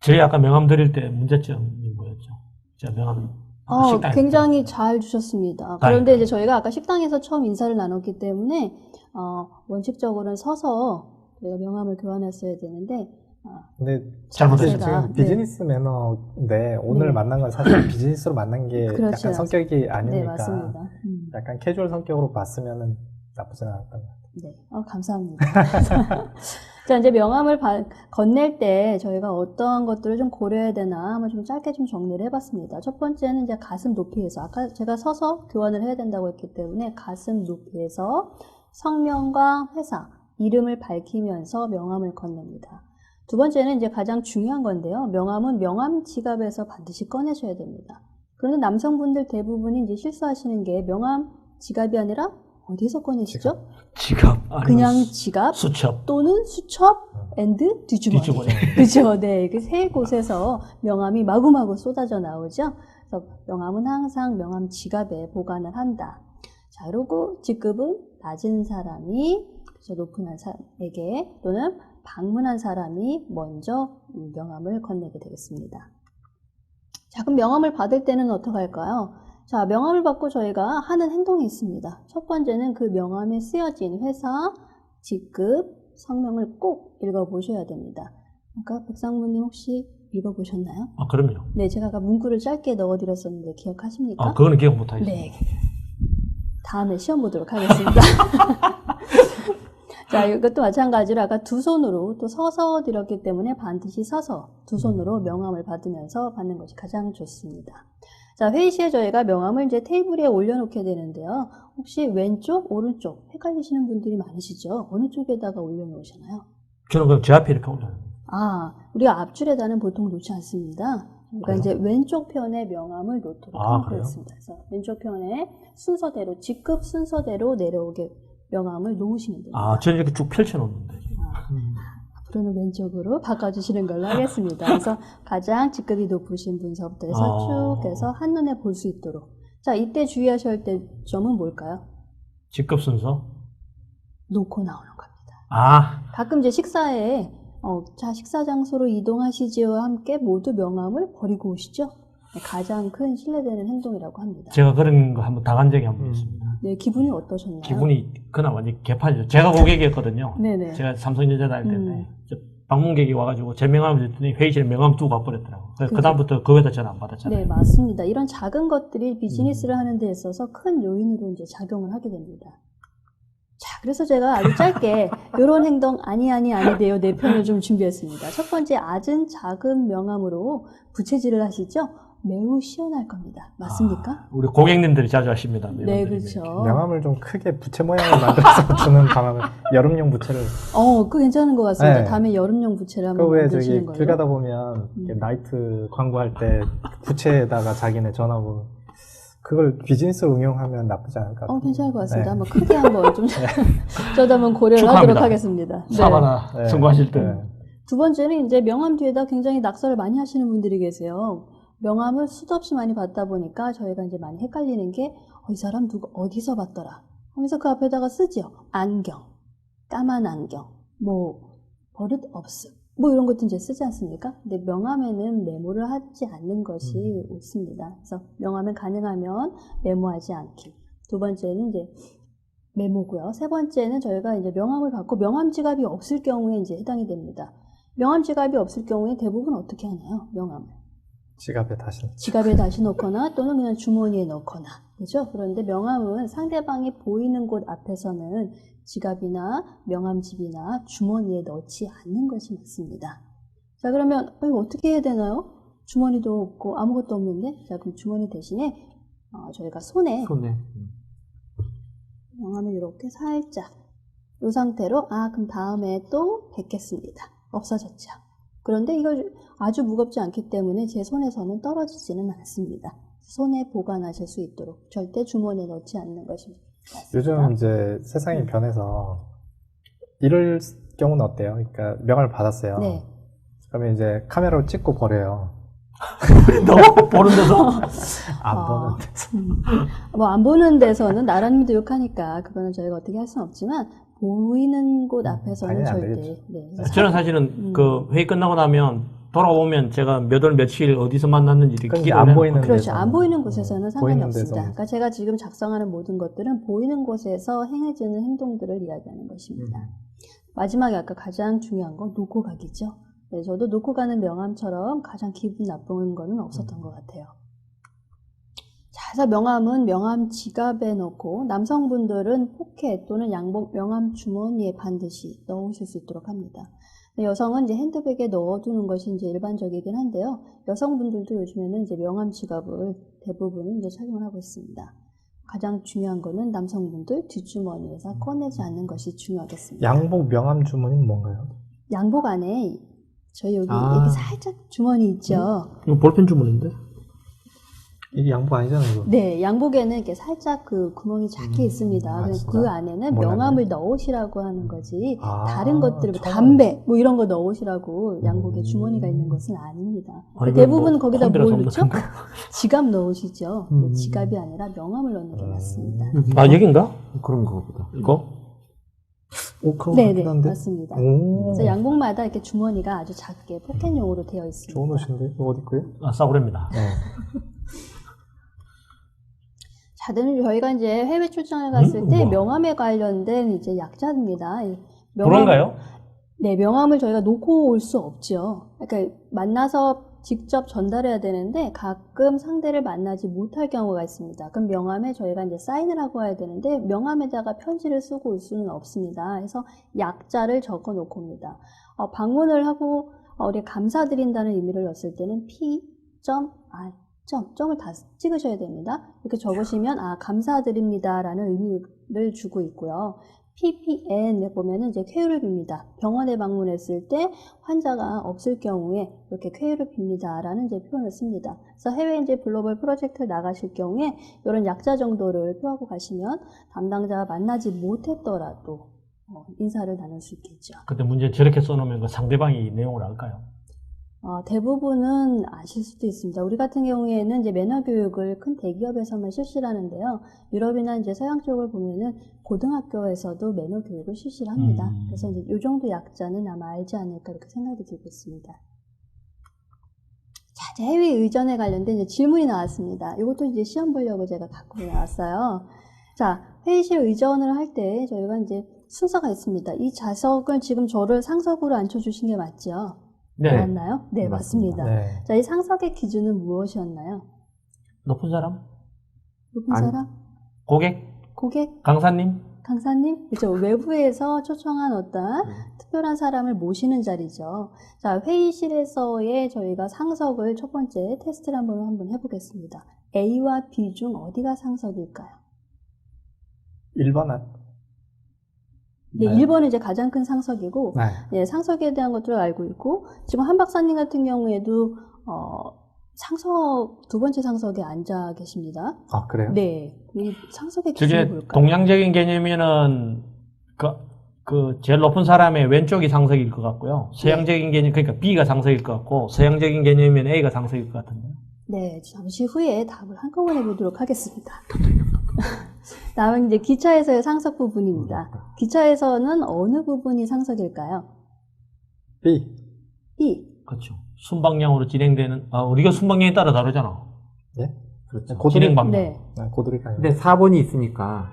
저희 아까 명함 드릴 때 문제점이 뭐였죠? 제가 명함 식당에서 굉장히 잘 주셨습니다. 그런데 이제 저희가 아까 식당에서 처음 인사를 나눴기 때문에 원칙적으로는 서서 저희가 명함을 교환했어야 되는데 근데 잘못했어요. 지금 비즈니스 매너인데 오늘 네. 만난 건 사실 비즈니스로 만난 게 그렇죠. 약간 성격이 네, 아니니까 맞습니다. 약간 캐주얼 성격으로 봤으면은 나쁘진 않았던 것 같아요. 네, 감사합니다. 자, 이제 명함을 건넬 때 저희가 어떠한 것들을 좀 고려해야 되나 한번 좀 짧게 좀 정리를 해봤습니다. 첫 번째는 이제 가슴 높이에서 아까 제가 서서 교환을 해야 된다고 했기 때문에 가슴 높이에서 성명과 회사, 이름을 밝히면서 명함을 건넵니다. 두 번째는 이제 가장 중요한 건데요. 명함은 명함 지갑에서 반드시 꺼내셔야 됩니다. 그런데 남성분들 대부분이 이제 실수하시는 게 명함 지갑이 아니라 어디서 꺼내시죠? 지갑 아니면 그냥 지갑 수첩 또는 수첩 앤드 뒤주머니. 그죠? 네. 그 세 곳에서 명함이 마구마구 쏟아져 나오죠? 그래서 명함은 항상 명함 지갑에 보관을 한다. 자, 그리고 직급은 낮은 사람이, 그죠? 높은 사람에게 또는 방문한 사람이 먼저 명함을 건네게 되겠습니다. 자, 그럼 명함을 받을 때는 어떻게 할까요? 자, 명함을 받고 저희가 하는 행동이 있습니다. 첫 번째는 그 명함에 쓰여진 회사, 직급, 성명을 꼭 읽어보셔야 됩니다. 아까 백상무님 혹시 읽어보셨나요? 아, 그럼요. 네, 제가 아까 문구를 짧게 넣어드렸었는데 기억하십니까? 아, 그거는 기억 못하겠어요. 네. 다음에 시험 보도록 하겠습니다. 자, 이것도 마찬가지로 아까 두 손으로 또 서서 드렸기 때문에 반드시 서서 두 손으로 명함을 받으면서 받는 것이 가장 좋습니다. 자, 회의 시에 저희가 명함을 이제 테이블 위에 올려놓게 되는데요. 혹시 왼쪽, 오른쪽 헷갈리시는 분들이 많으시죠? 어느 쪽에다가 올려놓으시나요? 저는 그럼 제 앞에 이렇게 올려요. 우리가 앞줄에다는 보통 놓지 않습니다. 그러니까 그래요? 이제 왼쪽 편에 명함을 놓도록 하고 그래요? 있습니다. 그래서 왼쪽 편에 순서대로, 직급 순서대로 내려오게 명함을 놓으시면 됩니다. 아, 저는 이렇게 쭉 펼쳐놓는데. 앞으로는 왼쪽으로 바꿔주시는 걸로 하겠습니다. 그래서 가장 직급이 높으신 분서부터 해서 쭉 해서 한눈에 볼 수 있도록. 자, 이때 주의하셔야 될 점은 뭘까요? 직급 순서? 놓고 나오는 겁니다. 아, 가끔 이제 식사에 자, 식사 장소로 이동하시지와 함께 모두 명함을 버리고 오시죠? 가장 큰 신뢰되는 행동이라고 합니다. 제가 그런 거 한번 당한 적이 한 번 있습니다. 네, 기분이 어떠셨나요? 기분이 그날 완전 개판이죠. 제가 고객이었거든요. 네네. 제가 삼성전자 다닐 때인데 방문객이 와가지고 제 명함을 줬더니 회의실에 명함 두고 가버렸더라고요. 그래서 그다음부터 그 회사 전화 안 받았잖아요. 네, 맞습니다. 이런 작은 것들이 비즈니스를 하는 데 있어서 큰 요인으로 이제 작용을 하게 됩니다. 자, 그래서 제가 아주 짧게 이런 행동 아니돼요. 네 편을 좀 준비했습니다. 첫 번째, 작은 명함으로 부채질을 하시죠? 매우 시원할 겁니다. 맞습니까? 우리 고객님들이 자주 하십니다. 네, 명함들이. 그렇죠. 명함을 좀 크게 부채 모양을 만들어서 주는 방안은 여름용 부채를. 그거 괜찮은 것 같습니다. 네. 다음에 여름용 부채를 한번 그 왜 만드시는 저기 걸로. 길 가다 보면 이렇게 나이트 광고할 때 부채에다가 자기네 전화번호 그걸 비즈니스로 응용하면 나쁘지 않을 것 같아요. 괜찮을 것 같습니다. 네. 한번 크게 한번 좀 저도 한번 고려를 축하합니다. 하도록 하겠습니다. 네. 사바나 네. 선거하실 때. 네. 두 번째는 이제 명함 뒤에다 굉장히 낙서를 많이 하시는 분들이 계세요. 명함을 수도 없이 많이 받다 보니까 저희가 이제 많이 헷갈리는 게, 이 사람 누구 어디서 봤더라 하면서 그 앞에다가 쓰죠. 안경, 까만 안경, 버릇 없음, 이런 것도 이제 쓰지 않습니까? 근데 명함에는 메모를 하지 않는 것이 옳습니다. 그래서 명함은 가능하면 메모하지 않기. 두 번째는 이제 메모고요. 세 번째는 저희가 이제 명함을 받고 명함 지갑이 없을 경우에 이제 해당이 됩니다. 명함 지갑이 없을 경우에 대부분 어떻게 하나요? 명함을 지갑에 다시. 지갑에 다시 넣거나 또는 그냥 주머니에 넣거나, 그죠? 그런데 명함은 상대방이 보이는 곳 앞에서는 지갑이나 명함집이나 주머니에 넣지 않는 것이 맞습니다. 자, 그러면 이거 어떻게 해야 되나요? 주머니도 없고 아무것도 없는데, 자, 그럼 주머니 대신에 저희가 손에 명함을 이렇게 살짝 이 상태로 그럼 다음에 또 뵙겠습니다. 없어졌죠. 그런데 이걸 아주 무겁지 않기 때문에 제 손에서는 떨어지지는 않습니다. 손에 보관하실 수 있도록 절대 주머니에 넣지 않는 것이 맞습니다. 요즘 이제 세상이 변해서 이럴 경우는 어때요? 그러니까 명함을 받았어요. 네. 그러면 이제 카메라로 찍고 버려요. 너 보는 데서 안 보는 데서. 안 보는 데서는 나라님도 욕하니까 그거는 저희가 어떻게 할 수는 없지만 보이는 곳 앞에서는 당연히 안 절대. 되겠죠. 네. 저는 사실은 그 회의 끝나고 나면 돌아오면 제가 몇 월 며칠 어디서 만났는지 이렇게 그건 기록을 안 해놓고 보이는 그렇죠. 데서는. 안 보이는 곳에서는 상관이 보이는 없습니다. 데서는. 그러니까 제가 지금 작성하는 모든 것들은 보이는 곳에서 행해지는 행동들을 이야기하는 것입니다. 마지막에 아까 가장 중요한 건 놓고 가기죠. 네, 저도 놓고 가는 명함처럼 가장 기분 나쁜 거는 없었던 것 같아요. 자, 그래서 명함은 명함 지갑에 넣고 남성분들은 포켓 또는 양복 명함 주머니에 반드시 넣으실 수 있도록 합니다. 여성은 이제 핸드백에 넣어두는 것이 이제 일반적이긴 한데요. 여성분들도 요즘에는 이제 명함 지갑을 대부분 이제 착용을 하고 있습니다. 가장 중요한 거는 남성분들 뒷주머니에서 꺼내지 않는 것이 중요하겠습니다. 양복 명함 주머니는 뭔가요? 양복 안에 저희 여기 살짝 주머니 있죠. 이거 볼펜 주문인데? 이게 양복 아니잖아요, 이거. 네, 양복에는 이렇게 살짝 그 구멍이 작게 있습니다. 그래서 진짜? 그 안에는 몰랐네. 명함을 넣으시라고 하는 거지, 다른 것들을, 처음. 담배, 이런 거 넣으시라고 양복에 주머니가 있는 것은 아닙니다. 아니, 대부분 뭐 거기다 컴퓨터에서 뭘 넣죠? 없는 지갑 넣으시죠. 근데 지갑이 아니라 명함을 넣는 게 맞습니다. 여긴가? 그런 거보다. 이거? 그거 네네, 같긴 한데. 맞습니다. 오, 그래서 양복마다 이렇게 주머니가 아주 작게 포켓용으로 되어 있습니다. 좋은 옷인데? 이거 어디 거예요? 싸구려입니다. 다들 저희가 이제 해외 출장을 갔을 때 우와. 명함에 관련된 이제 약자입니다. 이 그런가요? 네, 명함을 저희가 놓고 올 수 없죠. 그러니까 만나서 직접 전달해야 되는데 가끔 상대를 만나지 못할 경우가 있습니다. 그럼 명함에 저희가 이제 사인을 하고 와야 되는데 명함에다가 편지를 쓰고 올 수는 없습니다. 그래서 약자를 적어 놓고 옵니다. 방문을 하고 우리 감사드린다는 의미를 넣었을 때는 P.R. 점을 다 찍으셔야 됩니다. 이렇게 적으시면 감사드립니다라는 의미를 주고 있고요. PPN에 보면은 이제 쾌유를 빕니다. 병원에 방문했을 때 환자가 없을 경우에 이렇게 쾌유를 빕니다라는 이제 표현을 씁니다. 그래서 해외 이제 글로벌 프로젝트를 나가실 경우에 이런 약자 정도를 표하고 가시면 담당자가 만나지 못했더라도 인사를 나눌 수 있겠죠. 근데 문제는 저렇게 써놓으면 그 상대방이 내용을 알까요? 대부분은 아실 수도 있습니다. 우리 같은 경우에는 이제 매너 교육을 큰 대기업에서만 실시를 하는데요. 유럽이나 이제 서양 쪽을 보면은 고등학교에서도 매너 교육을 실시를 합니다. 그래서 이제 이 정도 약자는 아마 알지 않을까 이렇게 생각이 들고 있습니다. 자, 이제 해외 의전에 관련된 이제 질문이 나왔습니다. 이것도 이제 시험 보려고 제가 갖고 나왔어요. 자, 회의실 의전을 할 때 저희가 이제 순서가 있습니다. 이 좌석을 지금 저를 상석으로 앉혀주신 게 맞죠? 네. 맞나요? 네, 맞습니다. 네. 자, 이 상석의 기준은 무엇이었나요? 높은 사람? 높은 사람? 고객? 고객? 강사님? 강사님, 그죠? 외부에서 초청한 어떤 특별한 사람을 모시는 자리죠. 자, 회의실에서의 저희가 상석을 첫 번째 테스트를 한번 해보겠습니다. A와 B 중 어디가 상석일까요? 1번 네, 1번은 이제 가장 큰 상석이고, 네. 네, 상석에 대한 것들을 알고 있고, 지금 한 박사님 같은 경우에도, 두 번째 상석에 앉아 계십니다. 아, 그래요? 네. 이 상석의 기준이 저게 뭘까요? 동양적인 개념이면 그 제일 높은 사람의 왼쪽이 상석일 것 같고요. 서양적인 개념, 그러니까 B가 상석일 것 같고, 서양적인 개념이면 A가 상석일 것 같은데. 네, 잠시 후에 답을 한꺼번에 보도록 하겠습니다. 다음은 이제 기차에서의 상석 부분입니다. 기차에서는 어느 부분이 상석일까요? B. B. 그렇죠. 순방향으로 진행되는, 우리가 순방향에 따라 다르잖아. 예? 그렇죠. 고도리, 진행 방향. 네. 고도리가 아니고. 근데 4번이 있으니까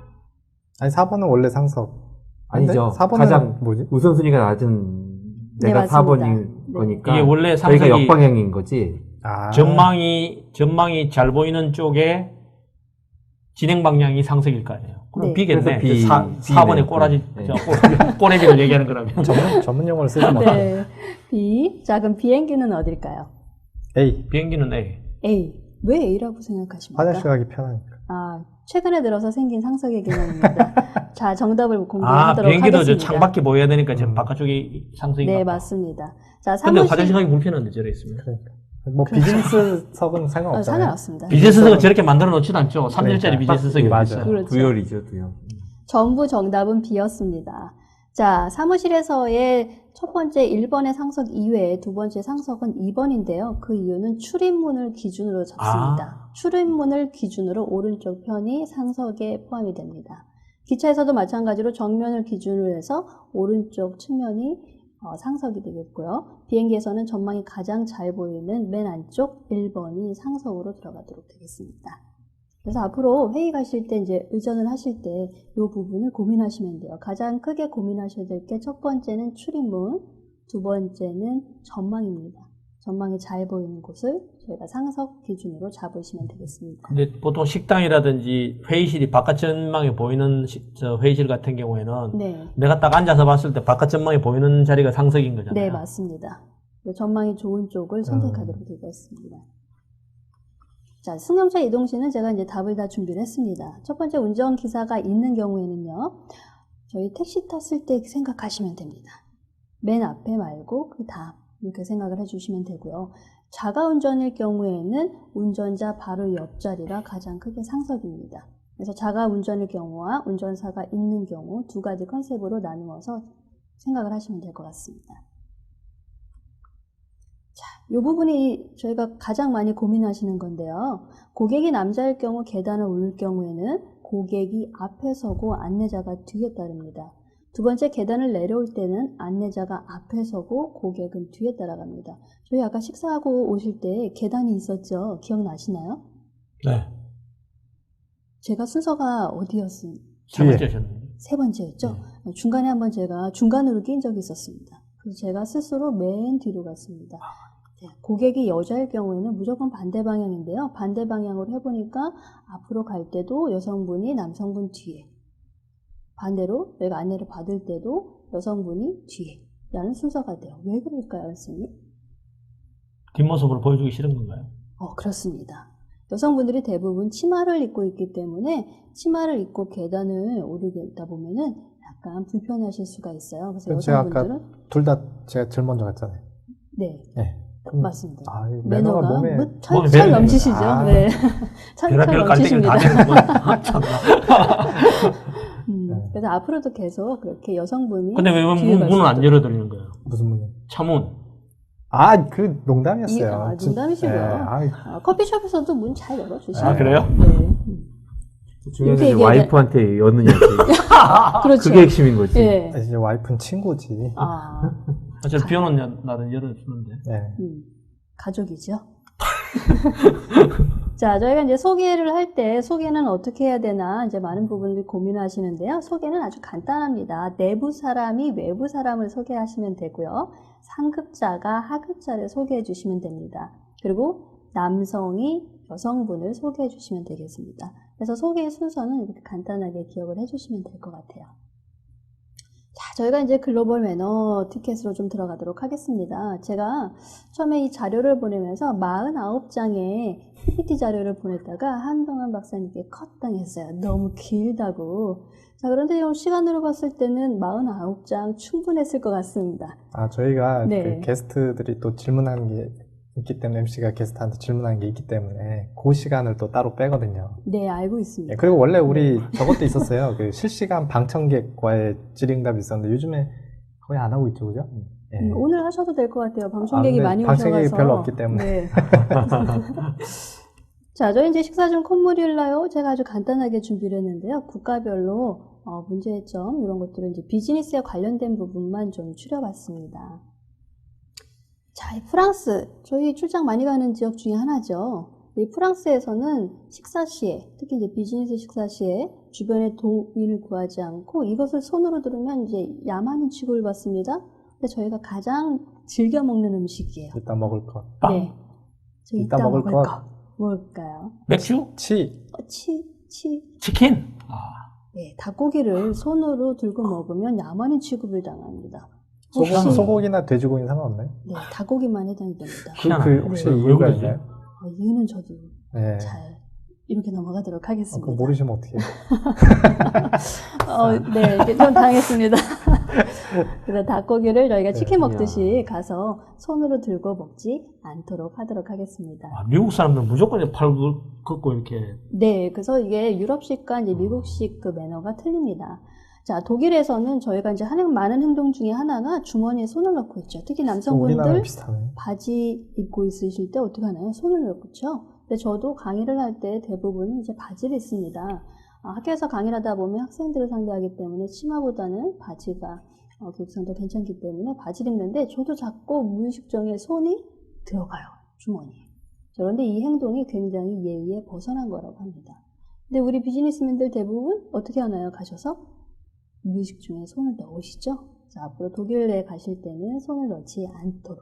아니, 4번은 원래 상석. 아니죠. 4번은 가장 뭐지? 우선순위가 낮은 네, 내가 맞습니다. 4번인 네. 거니까 이게 원래 저희가 상석이 역방향인 거지. 아. 전망이 잘 보이는 쪽에 진행 방향이 상석일 거 아니에요. 그럼 네. B겠네. 그래서 B, 4번의 B네요. 꼬라지, 네. 꼬레비를 얘기하는 거라면. 전문 용어를 쓰지 마. 네. B. 자, 그럼 비행기는 어딜까요? A. 비행기는 A. A. 왜 A라고 생각하십니까? 화장실 가기 편하니까. 아, 최근에 들어서 생긴 상석의 개념입니다. 자, 정답을 공개하도록 비행기도 하겠습니다. 창밖에 보여야 되니까 지금 바깥쪽이 상석인가 네, 봐. 맞습니다. 자, 근데 사무실. 화장실 가기 불편한데 저래 있으면. 그러니까. 뭐 비즈니스석은 상관없잖아요. 상관없습니다. 비즈니스석은 저렇게 만들어 놓지도 않죠. 3열짜리 그러니까. 비즈니스석이 맞아요. 어디 있어요. 그렇죠. 두열이죠, 두열. 전부 정답은 B였습니다. 자, 사무실에서의 첫 번째 1번의 상석 이외에 두 번째 상석은 2번인데요. 그 이유는 출입문을 기준으로 잡습니다. 출입문을 기준으로 오른쪽 편이 상석에 포함이 됩니다. 기차에서도 마찬가지로 정면을 기준으로 해서 오른쪽 측면이 상석이 되겠고요. 비행기에서는 전망이 가장 잘 보이는 맨 안쪽 1번이 상석으로 들어가도록 되겠습니다. 그래서 앞으로 회의 가실 때 이제 의전을 하실 때 이 부분을 고민하시면 돼요. 가장 크게 고민하셔야 될 게 첫 번째는 출입문, 두 번째는 전망입니다. 전망이 잘 보이는 곳을 저희가 상석 기준으로 잡으시면 되겠습니다. 근데 보통 식당이라든지 회의실이 바깥 전망이 보이는 회의실 같은 경우에는 네, 내가 딱 앉아서 봤을 때 바깥 전망이 보이는 자리가 상석인 거잖아요. 네 맞습니다. 전망이 좋은 쪽을 선택하도록 되겠습니다. 자, 승용차 이동 시는 제가 이제 답을 다 준비를 했습니다. 첫 번째 운전기사가 있는 경우에는요, 저희 택시 탔을 때 생각하시면 됩니다. 맨 앞에 말고 그 다음 이렇게 생각을 해주시면 되고요. 자가 운전일 경우에는 운전자 바로 옆자리가 가장 크게 상석입니다. 그래서 자가 운전일 경우와 운전사가 있는 경우 두 가지 컨셉으로 나누어서 생각을 하시면 될 것 같습니다. 자, 이 부분이 저희가 가장 많이 고민하시는 건데요. 고객이 남자일 경우 계단을 오를 경우에는 고객이 앞에 서고 안내자가 뒤에 따릅니다. 두 번째 계단을 내려올 때는 안내자가 앞에 서고 고객은 뒤에 따라갑니다. 저희 아까 식사하고 오실 때 계단이 있었죠? 기억나시나요? 네. 제가 순서가 어디였어요? 세 번째셨는데. 세 번째였죠? 중간에 한번 제가 중간으로 낀 적이 있었습니다. 그래서 제가 스스로 맨 뒤로 갔습니다. 네, 고객이 여자일 경우에는 무조건 반대 방향인데요. 반대 방향으로 해보니까 앞으로 갈 때도 여성분이 남성분 뒤에, 반대로 저희가 안내를 받을 때도 여성분이 뒤에 라는 순서가 돼요. 왜 그럴까요, 선생님? 뒷모습으로 보여주기 싫은 건가요? 그렇습니다. 여성분들이 대부분 치마를 입고 있기 때문에 치마를 입고 계단을 오르다 보면은 약간 불편하실 수가 있어요. 그래서 제가 여성분들은 아까 둘 다 제가 제일 먼저 갔잖아요. 네, 네. 맞습니다. 아, 이 매너가 몸에 몸에 철 배는 넘치시죠? 거다. 아. 네. 철 별의별 깔때기를 다 넘치십니다. 되는구나. 참나. 그래서 앞으로도 계속 그렇게 여성분이 근데 왜 뒤에 갈 문을 수 안 있도록. 열어드리는 거예요? 무슨 문이요? 차문. 아, 그 농담이었어요. 농담이시고요. 네, 커피숍에서도 문 잘 열어주시죠. 아, 그래요? 네. 중요한 이렇게 게 와이프한테 여느냐지. 그렇죠. 그게 핵심인 거지. 네. 이제 와이프는 친구지. 저 비오는 날은 열어주는데. 네. 가족이죠. 자, 저희가 이제 소개를 할 때 소개는 어떻게 해야 되나 이제 많은 부분을 고민하시는데요. 소개는 아주 간단합니다. 내부 사람이 외부 사람을 소개하시면 되고요. 상급자가 하급자를 소개해 주시면 됩니다. 그리고 남성이 여성분을 소개해 주시면 되겠습니다. 그래서 소개 순서는 이렇게 간단하게 기억을 해주시면 될 것 같아요. 자, 저희가 이제 글로벌 매너 티켓으로 좀 들어가도록 하겠습니다. 제가 처음에 이 자료를 보내면서 49장의 PPT 자료를 보냈다가 한동안 박사님께 컷당했어요. 너무 길다고. 자, 그런데 시간으로 봤을 때는 49장 충분했을 것 같습니다. 저희가 네. 그 게스트들이 또 질문하는 게 있기 때문에 MC가 게스트한테 질문하는 게 있기 때문에 그 시간을 또 따로 빼거든요. 네, 알고 있습니다. 예, 그리고 원래 우리 저것도 있었어요. 그 실시간 방청객과의 질의응답이 있었는데 요즘에 거의 안 하고 있죠, 그죠? 예. 오늘 하셔도 될 것 같아요. 방청객이 근데 많이 방청객이 오셔서. 별로 없기 때문에. 네. 자, 저희 이제 식사 중 콧물이 흘러요. 제가 아주 간단하게 준비를 했는데요. 국가별로 문제점 이런 것들은 이제 비즈니스에 관련된 부분만 좀 추려봤습니다. 자, 이 프랑스 저희 출장 많이 가는 지역 중에 하나죠. 이 프랑스에서는 식사 시에 특히 이제 비즈니스 식사 시에 주변에 도인을 구하지 않고 이것을 손으로 들으면 이제 야만인 취급을 받습니다. 근데 저희가 가장 즐겨 먹는 음식이에요. 이따 먹을 것. 빵. 네. 저 이따 이따 먹을 먹을 것. 것. 뭘까요? 맥주? 치. 치킨? 네, 닭고기를 손으로 들고 먹으면 야만인 취급을 당합니다. 소고기나 돼지고기는 상관없나요? 네, 닭고기만 해당이 됩니다. 희한하네. 혹시 왜 이유가 그러지? 있나요? 이유는 저도 네. 잘 이렇게 넘어가도록 그거 하겠습니다. 모르시면 어떡해요? 네, 이렇게 좀 당했습니다. 그래서 닭고기를 저희가 치킨 네, 먹듯이 가서 손으로 들고 먹지 않도록 하도록 하겠습니다. 미국 사람들은 무조건 팔 걷고 이렇게. 네, 그래서 이게 유럽식과 이제 미국식 그 매너가 틀립니다. 자, 독일에서는 저희가 이제 하는 많은 행동 중에 하나가 주머니에 손을 넣고 있죠. 특히 우리나라랑 남성분들 비슷하네. 바지 입고 있으실 때 어떻게 하나요? 손을 넣죠. 근데 저도 강의를 할 때 대부분 이제 바지를 입습니다. 학교에서 강의를 하다 보면 학생들을 상대하기 때문에 치마보다는 바지가 교육상 더 괜찮기 때문에 바지를 입는데 저도 자꾸 무의식중에 손이 들어가요. 주머니에. 그런데 이 행동이 굉장히 예의에 벗어난 거라고 합니다. 근데 우리 비즈니스맨들 대부분 어떻게 하나요? 가셔서 무의식 중에 손을 넣으시죠? 자, 앞으로 독일에 가실 때는 손을 넣지 않도록.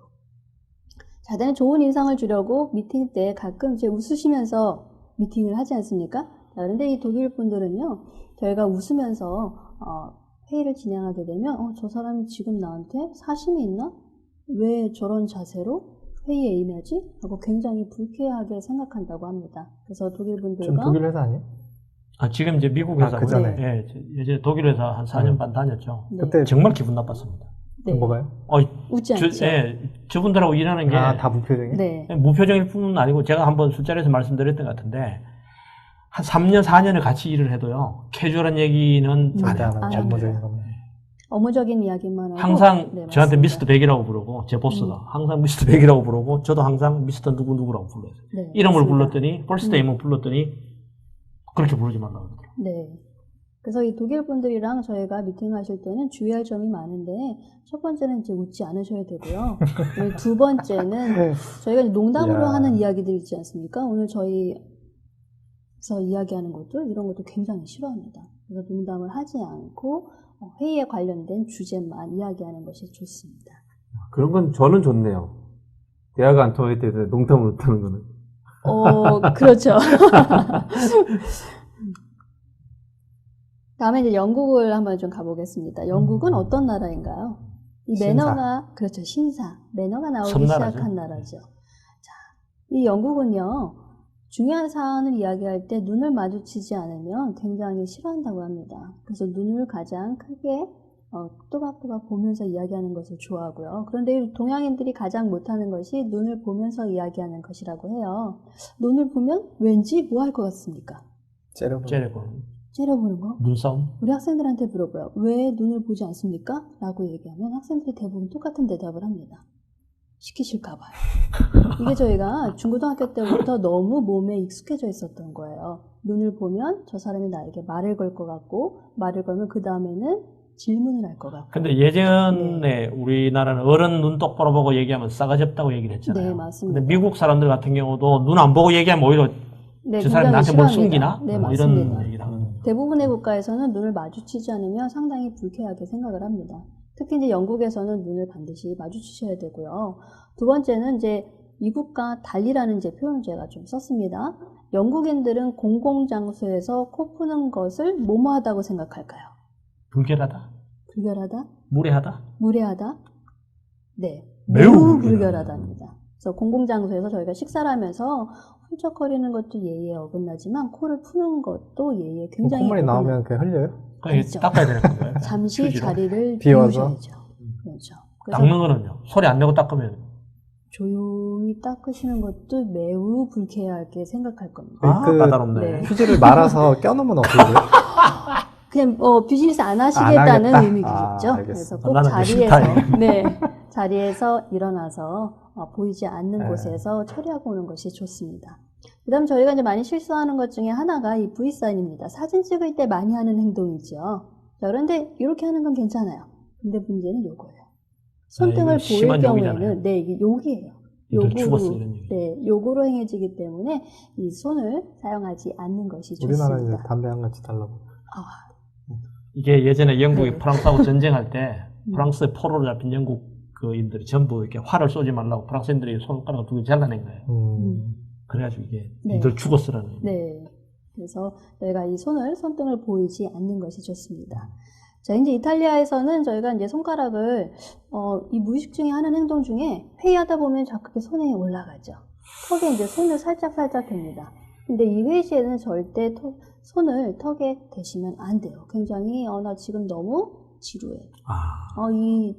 자, 다음에 좋은 인상을 주려고 미팅 때 가끔 이제 웃으시면서 미팅을 하지 않습니까? 자, 그런데 이 독일 분들은요, 저희가 웃으면서 회의를 진행하게 되면 저 사람이 지금 나한테 사심이 있나? 왜 저런 자세로 회의에 임하지? 하고 굉장히 불쾌하게 생각한다고 합니다. 그래서 독일 분들과 좀 독일 회사 아니에요? 지금 이제 미국 회사. 그 전에. 예, 예전에 독일 회사 한 4년 반 다녔죠. 네. 그때 정말 기분 나빴습니다. 네. 뭐가요? 웃지 않죠? 저분들하고 일하는 게 다 무표정이? 네. 무표정일 뿐 아니고 제가 한번 술자리에서 말씀드렸던 것 같은데 한 3년, 4년을 같이 일을 해도요. 캐주얼한 얘기는 안 절대 해요. 안 하고 안 업무적인 것만. 업무적인 이야기만 하고 항상 네, 저한테 맞습니다. 미스터 백이라고 부르고 제 보스가 항상 미스터 백이라고 부르고 저도 항상 미스터 누구누구라고 불러요. 네, 이름을 맞습니다. 불렀더니 퍼스트 네임을 불렀더니 그렇게 부르지 말라고 그러더라고요. 네. 그래서 이 독일 분들이랑 저희가 미팅하실 때는 주의할 점이 많은데 첫 번째는 이제 웃지 않으셔야 되고요. 그리고 두 번째는 저희가 이제 농담으로 이야. 하는 이야기들 있지 않습니까? 오늘 저희에서 이야기하는 것들 이런 것도 굉장히 싫어합니다. 그래서 농담을 하지 않고 회의에 관련된 주제만 이야기하는 것이 좋습니다. 그런 건 저는 좋네요. 대화가 안 통할 때 농담을 못하는 거는. 그렇죠. 다음에 이제 영국을 한번 좀 가보겠습니다. 영국은 어떤 나라인가요? 이 신사. 매너가, 그렇죠, 신사. 매너가 나오기 섬나라죠. 시작한 나라죠. 자, 이 영국은요, 중요한 사안을 이야기할 때 눈을 마주치지 않으면 굉장히 싫어한다고 합니다. 그래서 눈을 가장 크게 또박또박 보면서 이야기하는 것을 좋아하고요. 그런데 이 동양인들이 가장 못하는 것이 눈을 보면서 이야기하는 것이라고 해요. 눈을 보면 왠지 뭐 할 것 같습니까? 째려고 째려보는 거? 눈싸움. 우리 학생들한테 물어봐요. 왜 눈을 보지 않습니까? 라고 얘기하면 학생들이 대부분 똑같은 대답을 합니다. 시키실까봐요. 이게 저희가 중고등학교 때부터 너무 몸에 익숙해져 있었던 거예요. 눈을 보면 저 사람이 나에게 말을 걸 것 같고 말을 걸면 그 다음에는 질문을 할 것 같고. 근데 예전에 우리나라는 어른 눈 똑바로 보고 얘기하면 싸가지 없다고 얘기를 했잖아요. 네, 맞습니다. 근데 미국 사람들 같은 경우도 눈 안 보고 얘기하면 오히려 네, 저 사람이 굉장히 나한테 뭘 싫어합니다. 숨기나? 네, 뭐 맞습니다. 이런 얘기를 하거든요. 대부분의 국가에서는 눈을 마주치지 않으면 상당히 불쾌하게 생각을 합니다. 특히 이제 영국에서는 눈을 반드시 마주치셔야 되고요. 두 번째는 이제 미국과 달리라는 이제 표현을 제가 좀 썼습니다. 영국인들은 공공장소에서 코 푸는 것을 뭐뭐하다고 생각할까요? 불결하다, 불결하다? 무례하다. 무례하다? 네. 매우 불결하답니다. 그래서 공공장소에서 저희가 식사를 하면서 훌쩍거리는 것도 예의에 어긋나지만 코를 푸는 것도 예의에 굉장히 콧물이 어긋나. 나오면 그게 흘려요? 그냥 아니죠. 닦아야 되는 건가요? 잠시 휴지로? 자리를 비워서? 비우셔야죠. 그렇죠. 그래서 닦는 거는요. 소리 안 내고 닦으면. 조용히 닦으시는 것도 매우 불쾌하게 생각할 겁니다. 아, 그- 까다롭네. 네. 휴지를 말아서 껴놓으면 어떻게 돼요? 그냥 비즈니스 안 하시겠다는 하겠다? 의미겠죠. 아, 알겠습니다. 그래서 꼭 나는 자리에서 싫다, 네 자리에서 일어나서 보이지 않는 네. 곳에서 처리하고 오는 것이 좋습니다. 그다음 저희가 이제 많이 실수하는 것 중에 하나가 이 V 사인입니다. 사진 찍을 때 많이 하는 행동이죠. 자, 그런데 이렇게 하는 건 괜찮아요. 근데 문제는 요거예요. 손등을 이거 심한 보일 욕이잖아요. 경우에는 네 이게 욕이에요. 이들 죽었어, 이런 얘기. 네, 욕으로 행해지기 때문에 이 손을 사용하지 않는 것이 우리나라는 이제 좋습니다. 담배 한 가지 달라고. 이게 예전에 영국이 네. 프랑스하고 전쟁할 때 음. 프랑스에 포로로 잡힌 영국인들이 전부 이렇게 활을 쏘지 말라고 프랑스인들이 손가락을 두 개 잘라낸 거예요. 그래가지고 이게 네. 이들 죽었으라는. 네. 그래서 저희가 이 손등을 보이지 않는 것이 좋습니다. 자, 이제 이탈리아에서는 저희가 이제 손가락을, 이 무의식 중에 하는 행동 중에 회의하다 보면 자꾸 이렇게 손에 올라가죠. 턱에 이제 손을 살짝 댑니다. 근데 이 회의 시에는 절대 손을 턱에 대시면 안 돼요. 굉장히, 나 지금 너무 지루해.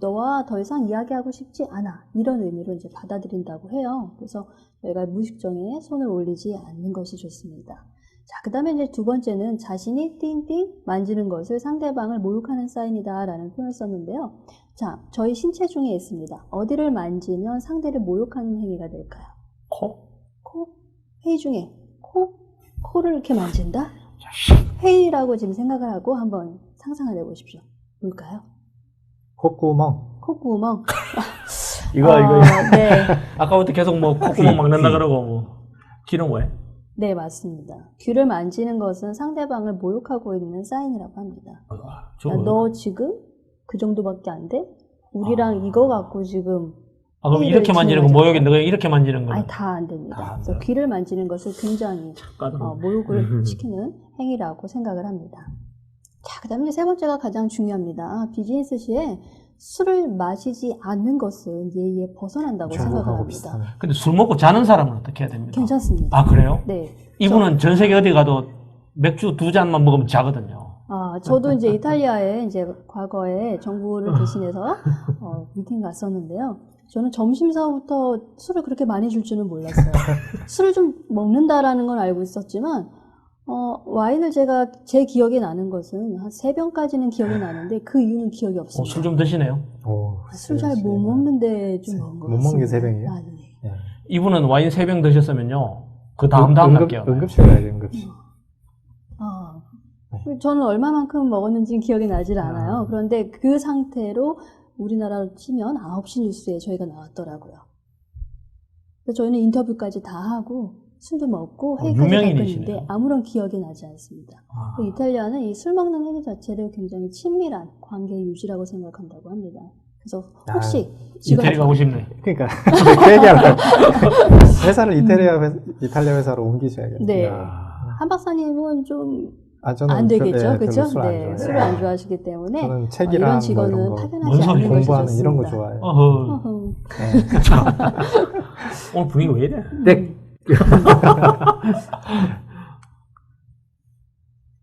너와 더 이상 이야기하고 싶지 않아. 이런 의미로 이제 받아들인다고 해요. 그래서 저희가 무의식정에 손을 올리지 않는 것이 좋습니다. 자, 그 다음에 이제 두 번째는 자신이 띵띵 만지는 것을 상대방을 모욕하는 사인이다 라는 표현을 썼는데요. 자, 저희 신체 중에 있습니다. 어디를 만지면 상대를 모욕하는 행위가 될까요? 코? 코? 회의 중에 코를 이렇게 만진다? 회의라고 지금 생각을 하고 한번 상상을 해보십시오. 뭘까요? 콧구멍. 콧구멍. 이거. 네. 아까부터 계속 뭐 콧구멍 막는다 그러고 뭐. 귀는 왜? 네, 맞습니다. 귀를 만지는 것은 상대방을 모욕하고 있는 사인이라고 합니다. 야, 너 지금 그 정도밖에 안 돼? 우리랑 이거 갖고 지금 그럼 회의를 이렇게 만지는 건 진행하지 모욕인데 그냥 이렇게 만지는 거는? 아니, 다 안 됩니다. 다안 그래서 돼요? 귀를 만지는 것을 굉장히 까다롭네. 모욕을 시키는 행위라고 생각을 합니다. 자, 그 다음에 세 번째가 가장 중요합니다. 비즈니스 시에 술을 마시지 않는 것은 예의에 벗어난다고 생각을 중국하고 합니다. 비슷하네. 근데 술 먹고 자는 사람은 어떻게 해야 됩니까? 괜찮습니다. 아, 그래요? 네. 이분은 전 세계 어디 가도 맥주 2잔만 먹으면 자거든요. 저도 이제 이탈리아에 이제 과거에 정부를 대신해서 미팅 갔었는데요. 저는 점심사부터 술을 그렇게 많이 줄 줄은 몰랐어요. 술을 좀 먹는다라는 건 알고 있었지만, 와인을 제 기억에 나는 것은 한 3병까지는 기억이 나는데 그 이유는 기억이 없습니다. 술 좀 드시네요? 술 잘 못 먹는데 좀 먹은 것 못 먹는 게 같습니다. 3병이에요? 네. 이분은 와인 3병 드셨으면요. 그 다음 날 깨어나요. 응급실 가야지, 응급실. 저는 얼마만큼 먹었는지는 기억이 나질 않아요. 그런데 그 상태로 우리나라로 치면 9시 뉴스에 저희가 나왔더라고요. 그래서 저희는 인터뷰까지 다 하고 술도 먹고 회의까지 다 유명인이시네요. 끝냈는데 아무런 기억이 나지 않습니다. 이탈리아는 이 술 먹는 행위 자체를 굉장히 친밀한 관계 유지라고 생각한다고 합니다. 그래서 혹시 이태리 가고 싶네. 그러니까 그 얘기하려고. 회사를 이탈리아 회사로 옮기셔야겠네요. 네. 한 박사님은 좀 저는 안 되겠죠, 별로 그렇죠? 술안 네, 좋아해요. 술을 안 좋아하시기 때문에 저는 책이랑 이런 뭐 직원은 이런 거, 파견하지 뭔 소리 않는 것이 공부하는 좋습니다. 이런 거 좋아해요. 어허. 오늘 분위기 왜 이래? 네.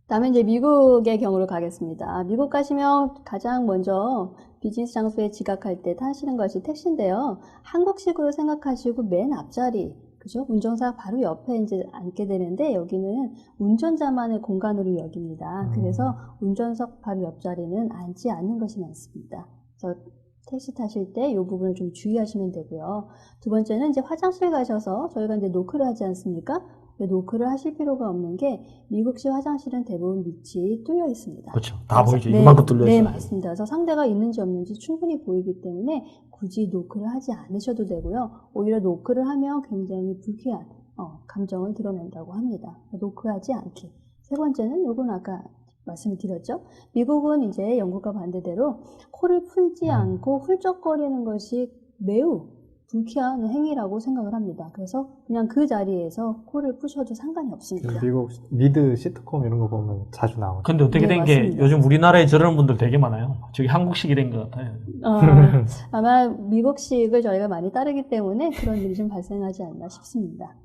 다음에 이제 미국의 경우로 가겠습니다. 미국 가시면 가장 먼저 비즈니스 장소에 지각할 때 타시는 것이 택시인데요. 한국식으로 생각하시고 맨 앞자리, 그죠? 운전사 바로 옆에 이제 앉게 되는데 여기는 운전자만의 공간으로 여깁니다. 그래서 운전석 바로 옆자리는 앉지 않는 것이 많습니다. 그래서 택시 타실 때 이 부분을 좀 주의하시면 되고요. 두 번째는 이제 화장실 가셔서 저희가 이제 노크를 하지 않습니까? 노크를 하실 필요가 없는 게 미국식 화장실은 대부분 밑이 뚫려 있습니다. 그렇죠. 다 그래서- 보이죠. 네, 이만큼 뚫려 네, 있어요. 맞습니다. 그래서 상대가 있는지 없는지 충분히 보이기 때문에 굳이 노크를 하지 않으셔도 되고요. 오히려 노크를 하면 굉장히 불쾌한 감정을 드러낸다고 합니다. 노크하지 않기. 세 번째는 요건 아까 말씀을 드렸죠. 미국은 이제 영국과 반대대로 코를 풀지 않고 훌쩍거리는 것이 매우 불쾌한 행위라고 생각을 합니다. 그래서 그냥 그 자리에서 코를 푸셔도 상관이 없습니다. 미국 미드 시트콤 이런 거 보면 자주 나오죠. 근데 어떻게 네, 된 게 맞습니다. 요즘 우리나라에 저러는 분들 되게 많아요. 저기 한국식이 된 것 같아요. 아마 미국식을 저희가 많이 따르기 때문에 그런 일이 좀 발생하지 않나 싶습니다.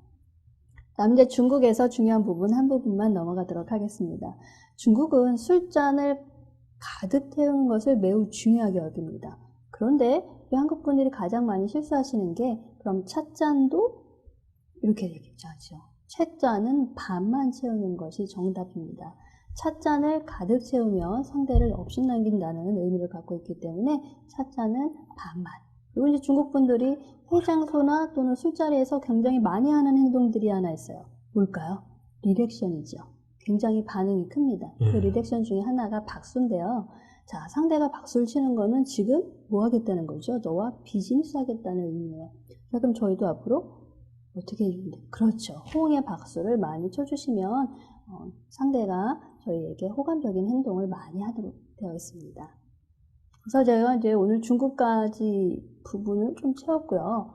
다음 이제 중국에서 중요한 부분 한 부분만 넘어가도록 하겠습니다. 중국은 술잔을 가득 태우는 것을 매우 중요하게 여깁니다. 그런데 우리 한국 분들이 가장 많이 실수하시는 게 그럼 찻잔도 이렇게 얘기하죠. 찻잔은 반만 채우는 것이 정답입니다. 찻잔을 가득 채우면 상대를 업신남긴다는 의미를 갖고 있기 때문에 찻잔은 반만. 그리고 이제 중국 분들이 회장소나 또는 술자리에서 굉장히 많이 하는 행동들이 하나 있어요. 뭘까요? 리액션이죠. 굉장히 반응이 큽니다. 그 리액션 중에 하나가 박수인데요. 자, 상대가 박수를 치는 거는 지금 뭐 하겠다는 거죠? 너와 비즈니스 하겠다는 의미예요. 자, 그럼 저희도 앞으로 어떻게 해주는데? 그렇죠. 호응의 박수를 많이 쳐주시면 상대가 저희에게 호감적인 행동을 많이 하도록 되어 있습니다. 그래서 제가 이제 오늘 중국까지 부분을 좀 채웠고요.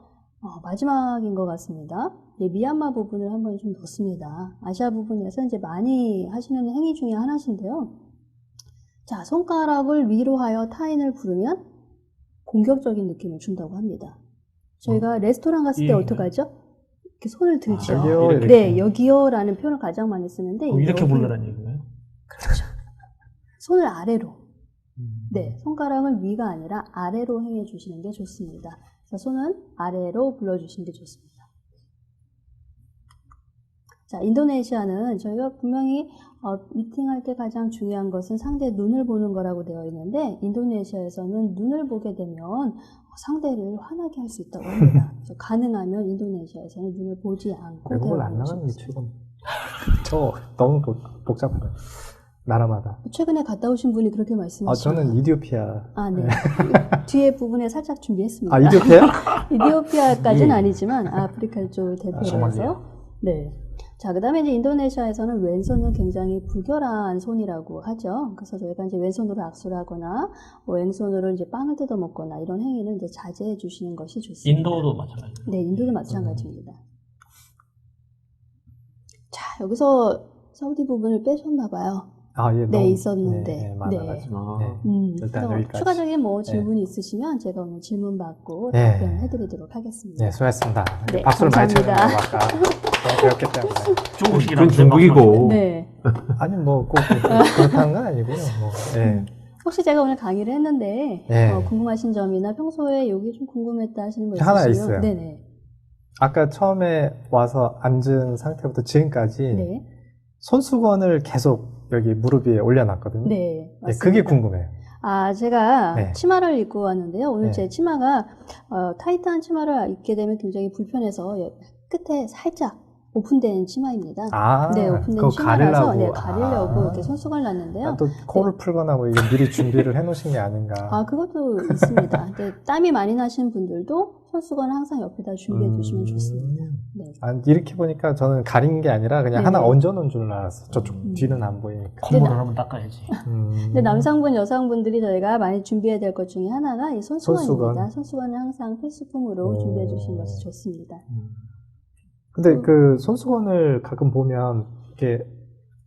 마지막인 것 같습니다. 네, 미얀마 부분을 한번 좀 넣습니다. 아시아 부분에서 이제 많이 하시는 행위 중에 하나신데요. 자, 손가락을 위로 하여 타인을 부르면 공격적인 느낌을 준다고 합니다. 저희가 레스토랑 갔을 때 어떻게 하죠? 이렇게 손을 들죠. 여기요, 이렇게. 네, 여기요라는 표현을 가장 많이 쓰는데 이렇게 여기- 부르라는 얘기예요? 그렇죠. 손을 아래로. 네, 손가락을 위가 아니라 아래로 행해 주시는 게 좋습니다. 그래서 손은 아래로 불러주시는 게 좋습니다. 자, 인도네시아는 저희가 분명히 미팅할 때 가장 중요한 것은 상대의 눈을 보는 거라고 되어 있는데 인도네시아에서는 눈을 보게 되면 상대를 화나게 할 수 있다고 합니다. 그래서 가능하면 인도네시아에서는 눈을 보지 않고 외국을 안 대화를 나가는 게 하시겠습니다. 최고. 저 너무 복잡해요. 나라마다. 최근에 갔다 오신 분이 그렇게 말씀하시죠. 저는 이디오피아. 아, 네. 뒤에 부분에 살짝 준비했습니다. 아, 이디오피아? 이디오피아까지는 예. 아니지만 아프리카 쪽을 대표로 소말리아. 해서 네. 자, 그 다음에 이제 인도네시아에서는 왼손은 굉장히 불결한 손이라고 하죠. 그래서 저희가 이제 왼손으로 악수를 하거나 왼손으로 이제 빵을 뜯어 먹거나 이런 행위는 이제 자제해 주시는 것이 좋습니다. 인도도 마찬가지예요. 네, 인도도 마찬가지입니다. 자, 여기서 사우디 부분을 빼셨나 봐요. 아, 예, 네, 너무- 있었는데. 네, 많아가지고. 네. 일단 그래서 여기까지. 추가적인 뭐 질문이 있으시면 제가 오늘 질문 받고 네. 답변을 해드리도록 하겠습니다. 네, 수고하셨습니다. 네, 박수를 많이 치는 거 감사합니다. 아까 너무 배웠기 때문에. 중국식이라면 그건 중국이고. 네. 아니, 뭐, 꼭 그렇다는 건 아니고요. 뭐, 예. 혹시 제가 오늘 강의를 했는데 네. 궁금하신 점이나 평소에 여기 좀 궁금했다 하시는 거 하나 있으시면 있어요. 네네. 아까 처음에 와서 앉은 상태부터 지금까지 네. 손수건을 계속 여기 무릎 위에 올려놨거든요. 네. 네, 맞습니다. 그게 궁금해요. 아, 제가 네. 치마를 입고 왔는데요. 오늘 네. 제 치마가 타이트한 치마를 입게 되면 굉장히 불편해서 끝에 살짝 오픈된 치마입니다. 아, 네, 오픈된 그거 치마라서 가리려고. 가리려고 아. 이렇게 손수건을 놨는데요. 아, 또 코를 풀거나 뭐 이게 미리 준비를 해놓으신 게 아닌가. 아, 그것도 있습니다. 근데 땀이 많이 나시는 분들도 손수건 항상 옆에다 준비해 두시면 좋습니다. 네. 아, 이렇게 보니까 저는 가린 게 아니라 그냥 네네. 하나 얹어놓은 줄 알았어. 저쪽 음. 뒤는 안 보이니까. 콧물을 한번 닦아야지. 근데 남성분, 여성분들이 저희가 많이 준비해야 될 것 중에 하나가 이 손수건입니다. 손수건을 항상 필수품으로 오. 준비해 주시는 것이 좋습니다. 근데 그 손수건을 가끔 보면 이렇게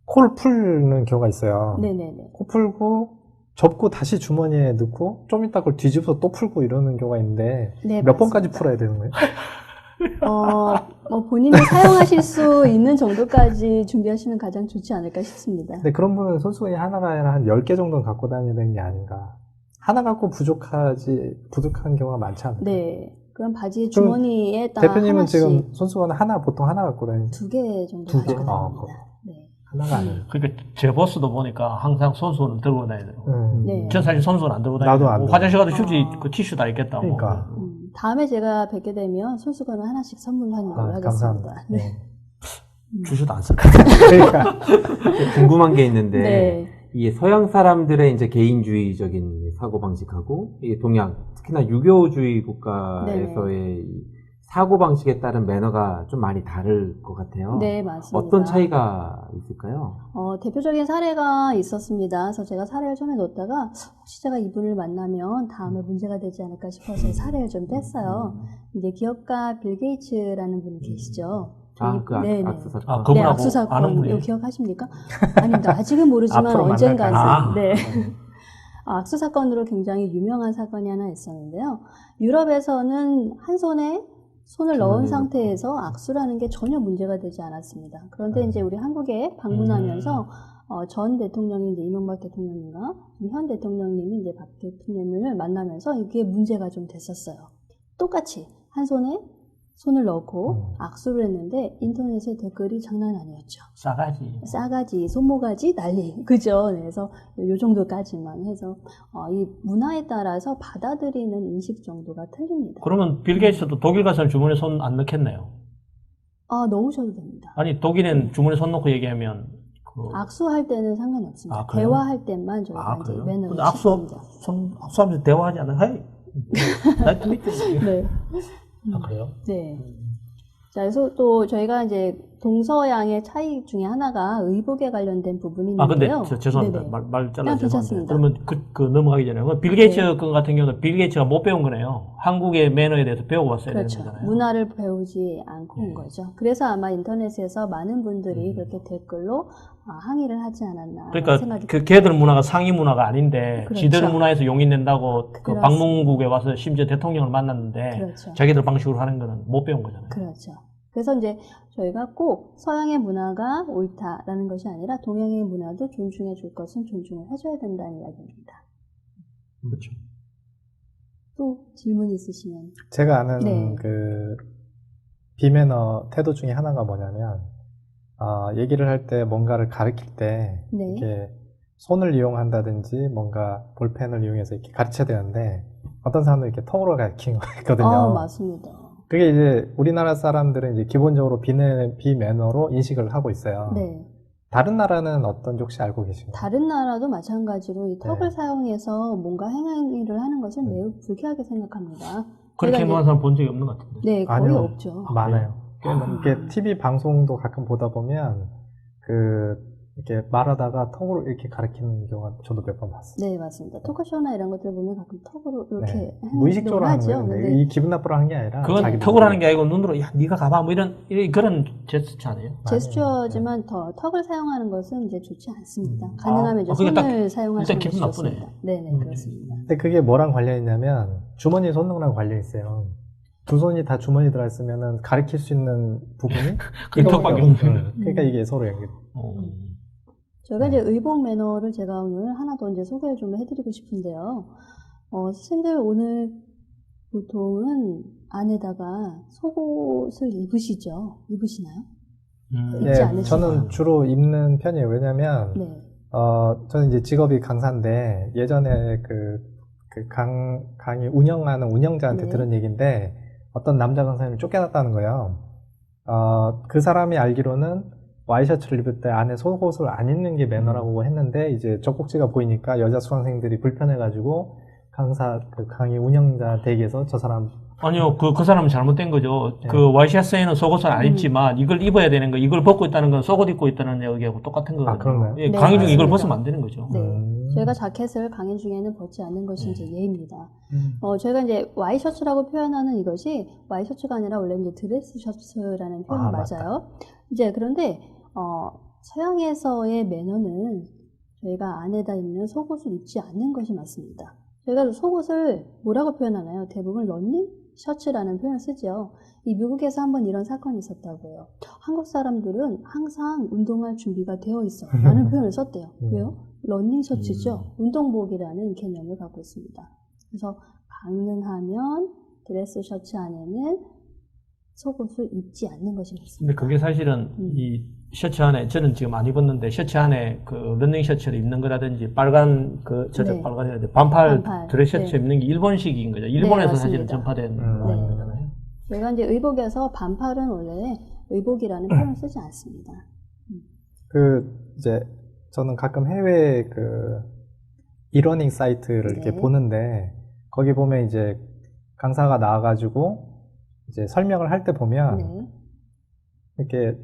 코를 풀는 경우가 있어요. 네네네. 코 풀고 접고 다시 주머니에 넣고 좀 이따 그걸 뒤집어서 또 풀고 이러는 경우가 있는데 네, 몇 번까지 맞습니다. 풀어야 되는 거예요? 뭐 본인이 사용하실 수 있는 정도까지 준비하시면 가장 좋지 않을까 싶습니다. 근데 그런 분은 손수건이 하나가 아니라 한 10개 정도는 갖고 다녀야 되는 게 아닌가. 하나 갖고 부족한 경우가 많지 않나요? 네. 그럼 바지 그럼 주머니에 딱 대표님은 하나씩 지금 손수건 보통 하나 갖고 다니죠? 2개 정도 두 개? 가져갑니다. 네. 하나가 아니에요. 그러니까 제 보스도 보니까 항상 손수건을 들고 다녀요. 네. 전 사실 손수건 안 들고 나도 다니고 안 들고. 화장실 가도 휴지 아. 그 티슈 다 있겠다고. 그러니까. 다음에 제가 뵙게 되면 손수건을 하나씩 선물하는 걸로 하겠습니다. 감사합니다. 네. 주셔도 안 쓸 것 그러니까. 궁금한 게 있는데 네. 이게 서양 사람들의 이제 개인주의적인 사고방식하고 이게 동양 특히나 유교주의 국가에서의 이 사고방식에 따른 매너가 좀 많이 다를 것 같아요. 네, 맞습니다. 어떤 차이가 있을까요? 대표적인 사례가 있었습니다. 그래서 제가 사례를 전에 놓다가 혹시 제가 이분을 만나면 다음에 문제가 되지 않을까 싶어서 사례를 좀 뺐어요. 이제 기업가 빌 게이츠라는 분이 계시죠. 그 네네. 악수 사건. 아, 네, 그분하고 악수 아는 사건 분이에요? 이거 기억하십니까? 아닙니다. 아직은 모르지만 앞으로 만날 언젠가는 가능성이. 네. 악수 사건으로 굉장히 유명한 사건이 하나 있었는데요. 유럽에서는 한 손에 손을 넣은 주머니에 상태에서 악수라는 게 전혀 문제가 되지 않았습니다. 그런데 이제 우리 한국에 방문하면서 전 대통령인 이제 이명박 대통령님과 현 대통령님이 이제 박 대통령님을 만나면서 이게 문제가 좀 됐었어요. 똑같이 한 손에 손을 넣고 악수를 했는데 인터넷에 댓글이 장난 아니었죠. 싸가지. 싸가지, 손모가지, 난리. 그죠? 네, 그래서 요 정도까지만 해서 이 문화에 따라서 받아들이는 인식 정도가 틀립니다. 그러면 빌 게이츠도 독일 가서는 주머니에 손 안 넣겠네요. 넣으셔도 됩니다. 아니, 독일은 주머니에 손 넣고 얘기하면 악수할 때는 상관이 없습니다. 아, 그래요? 대화할 때만 저희가 이제 그래요? 매너를 근데 지킵니다. 악수하면서 대화하지 않아요? 헤이! 나이트 미팅. 네. 아, 그래요? 네. 자, 그래서 또 저희가 이제 동서양의 차이 중에 하나가 의복에 관련된 부분이 아, 근데 있는데요. 죄송합니다. 네네. 말 잘라 괜찮습니다. 그러면 그 넘어가기 전에 빌 게이츠 건 같은 경우는 빌 게이츠가 못 배운 거네요. 한국의 매너에 대해서 배우고 왔어야 그렇죠. 되는 거잖아요. 문화를 배우지 않고 온 거죠. 그래서 아마 인터넷에서 많은 분들이 그렇게 댓글로 항의를 하지 않았나 그러니까 생각이 그 걔들 문화가 상위 문화가 아닌데 그렇죠. 지들 문화에서 용인낸다고 그 그렇습니다. 방문국에 와서 심지어 대통령을 만났는데 그렇죠. 자기들 방식으로 하는 거는 못 배운 거잖아요. 그렇죠. 그래서 이제 저희가 꼭 서양의 문화가 옳다라는 것이 아니라 동양의 문화도 존중해 줄 것은 존중을 해줘야 된다는 이야기입니다. 그렇죠. 또 질문 있으시면. 제가 아는 네. 그 비매너 태도 중에 하나가 뭐냐면 얘기를 할 때 뭔가를 가르칠 때 네. 이렇게 손을 이용한다든지 뭔가 볼펜을 이용해서 이렇게 가르쳐야 되는데 어떤 사람들은 이렇게 턱으로 가르치는 거 있거든요. 맞습니다. 그게 이제 우리나라 사람들은 이제 기본적으로 비매너로 인식을 하고 있어요. 네. 다른 나라는 어떤지 혹시 알고 계신가요? 다른 나라도 마찬가지로 이 턱을 네. 사용해서 뭔가 행위를 하는 것을 매우 불쾌하게 생각합니다. 그렇게 제가 행동하는 사람 본 적이 없는 것 같은데. 네, 거의 아니요. 없죠. 많아요. 이렇게 TV 방송도 가끔 보다 보면 이렇게 말하다가 턱으로 이렇게 가리키는 경우가 저도 몇 번 봤어요. 네, 맞습니다. 토크쇼나 이런 것들 보면 가끔 턱으로 이렇게 네. 행동을 무의식적으로 하는 하죠. 거예요. 근데 근데 이 기분 나쁘러 하는 게 아니라 그건 자기 턱을 하는 게 아니고 눈으로 야 네가 가봐 뭐 이런 그런 제스처 아니에요? 제스처지만 더 턱을 사용하는 것은 이제 좋지 않습니다. 가능하면 이제 그게 딱 손을 사용하시는 일단 기분 것이 나쁘네. 좋습니다. 네네, 그렇습니다. 근데 그게 뭐랑 관련이 있냐면 주머니에 손 넣는 거랑 관련이 있어요. 두 손이 다 주머니 들어있으면 가리킬 수 있는 부분이 그 턱밖에 없는 없어요. 그러니까 이게 서로 연결. 저희가 이제 의복 매너를 제가 오늘 하나 더 이제 소개를 좀 해드리고 싶은데요. 선생님들 오늘 보통은 안에다가 속옷을 입으시나요? 입지 않으시나요? 저는 주로 입는 편이에요. 왜냐면 네. 저는 이제 직업이 강사인데 예전에 강의 운영하는 운영자한테 네. 들은 얘기인데 어떤 남자 강사님이 쫓겨났다는 거예요. 그 사람이 알기로는 와이셔츠를 입을 때 안에 속옷을 안 입는 게 매너라고 했는데 이제 젖꼭지가 보이니까 여자 수강생들이 불편해가지고 강의 운영자 댁에서 저 사람 아니요, 그 사람은 잘못된 거죠. 네. 그 와이셔츠에는 속옷을 안 입지만 이걸 입어야 되는 거, 이걸 벗고 있다는 건 속옷 입고 있다는 얘기하고 똑같은 거거든요. 그런가요? 예, 네, 강의 중에 이걸 맞습니다. 벗으면 안 되는 거죠. 네. 저희가 자켓을 강의 중에는 벗지 않는 것이 이제 예입니다. 음. 저희가 이제 와이셔츠라고 표현하는 이것이 와이셔츠가 아니라 원래 이제 드레스 셔츠라는 표현이 맞다. 맞아요. 이제 그런데 서양에서의 매너는 저희가 안에다 입는 속옷을 입지 않는 것이 맞습니다. 저희가 속옷을 뭐라고 표현하나요? 대부분 러닝 셔츠라는 표현을 쓰죠. 이 미국에서 한번 이런 사건이 있었다고 해요. 한국 사람들은 항상 운동할 준비가 되어 있어 라는 표현을 썼대요. 왜요? 러닝 셔츠죠. 운동복이라는 개념을 갖고 있습니다. 그래서 가능하면 드레스 셔츠 안에는 속옷을 입지 않는 것이 근데 맞습니다. 그게 사실은 이 셔츠 안에, 저는 지금 안 입었는데 셔츠 안에 그 러닝 셔츠를 입는 거라든지 빨간 네. 빨간이라든지 반팔 반팔. 드레스 셔츠 네. 입는 게 일본식인 거죠. 일본에서 사실은 맞습니다. 전파된 네. 거잖아요. 저희가 이제 의복에서 반팔은 원래 의복이라는 표현을 쓰지 않습니다. 이제 저는 가끔 해외 이러닝 사이트를 이렇게 네. 보는데 거기 보면 이제 강사가 나와가지고 이제 설명을 할 때 보면 네. 이렇게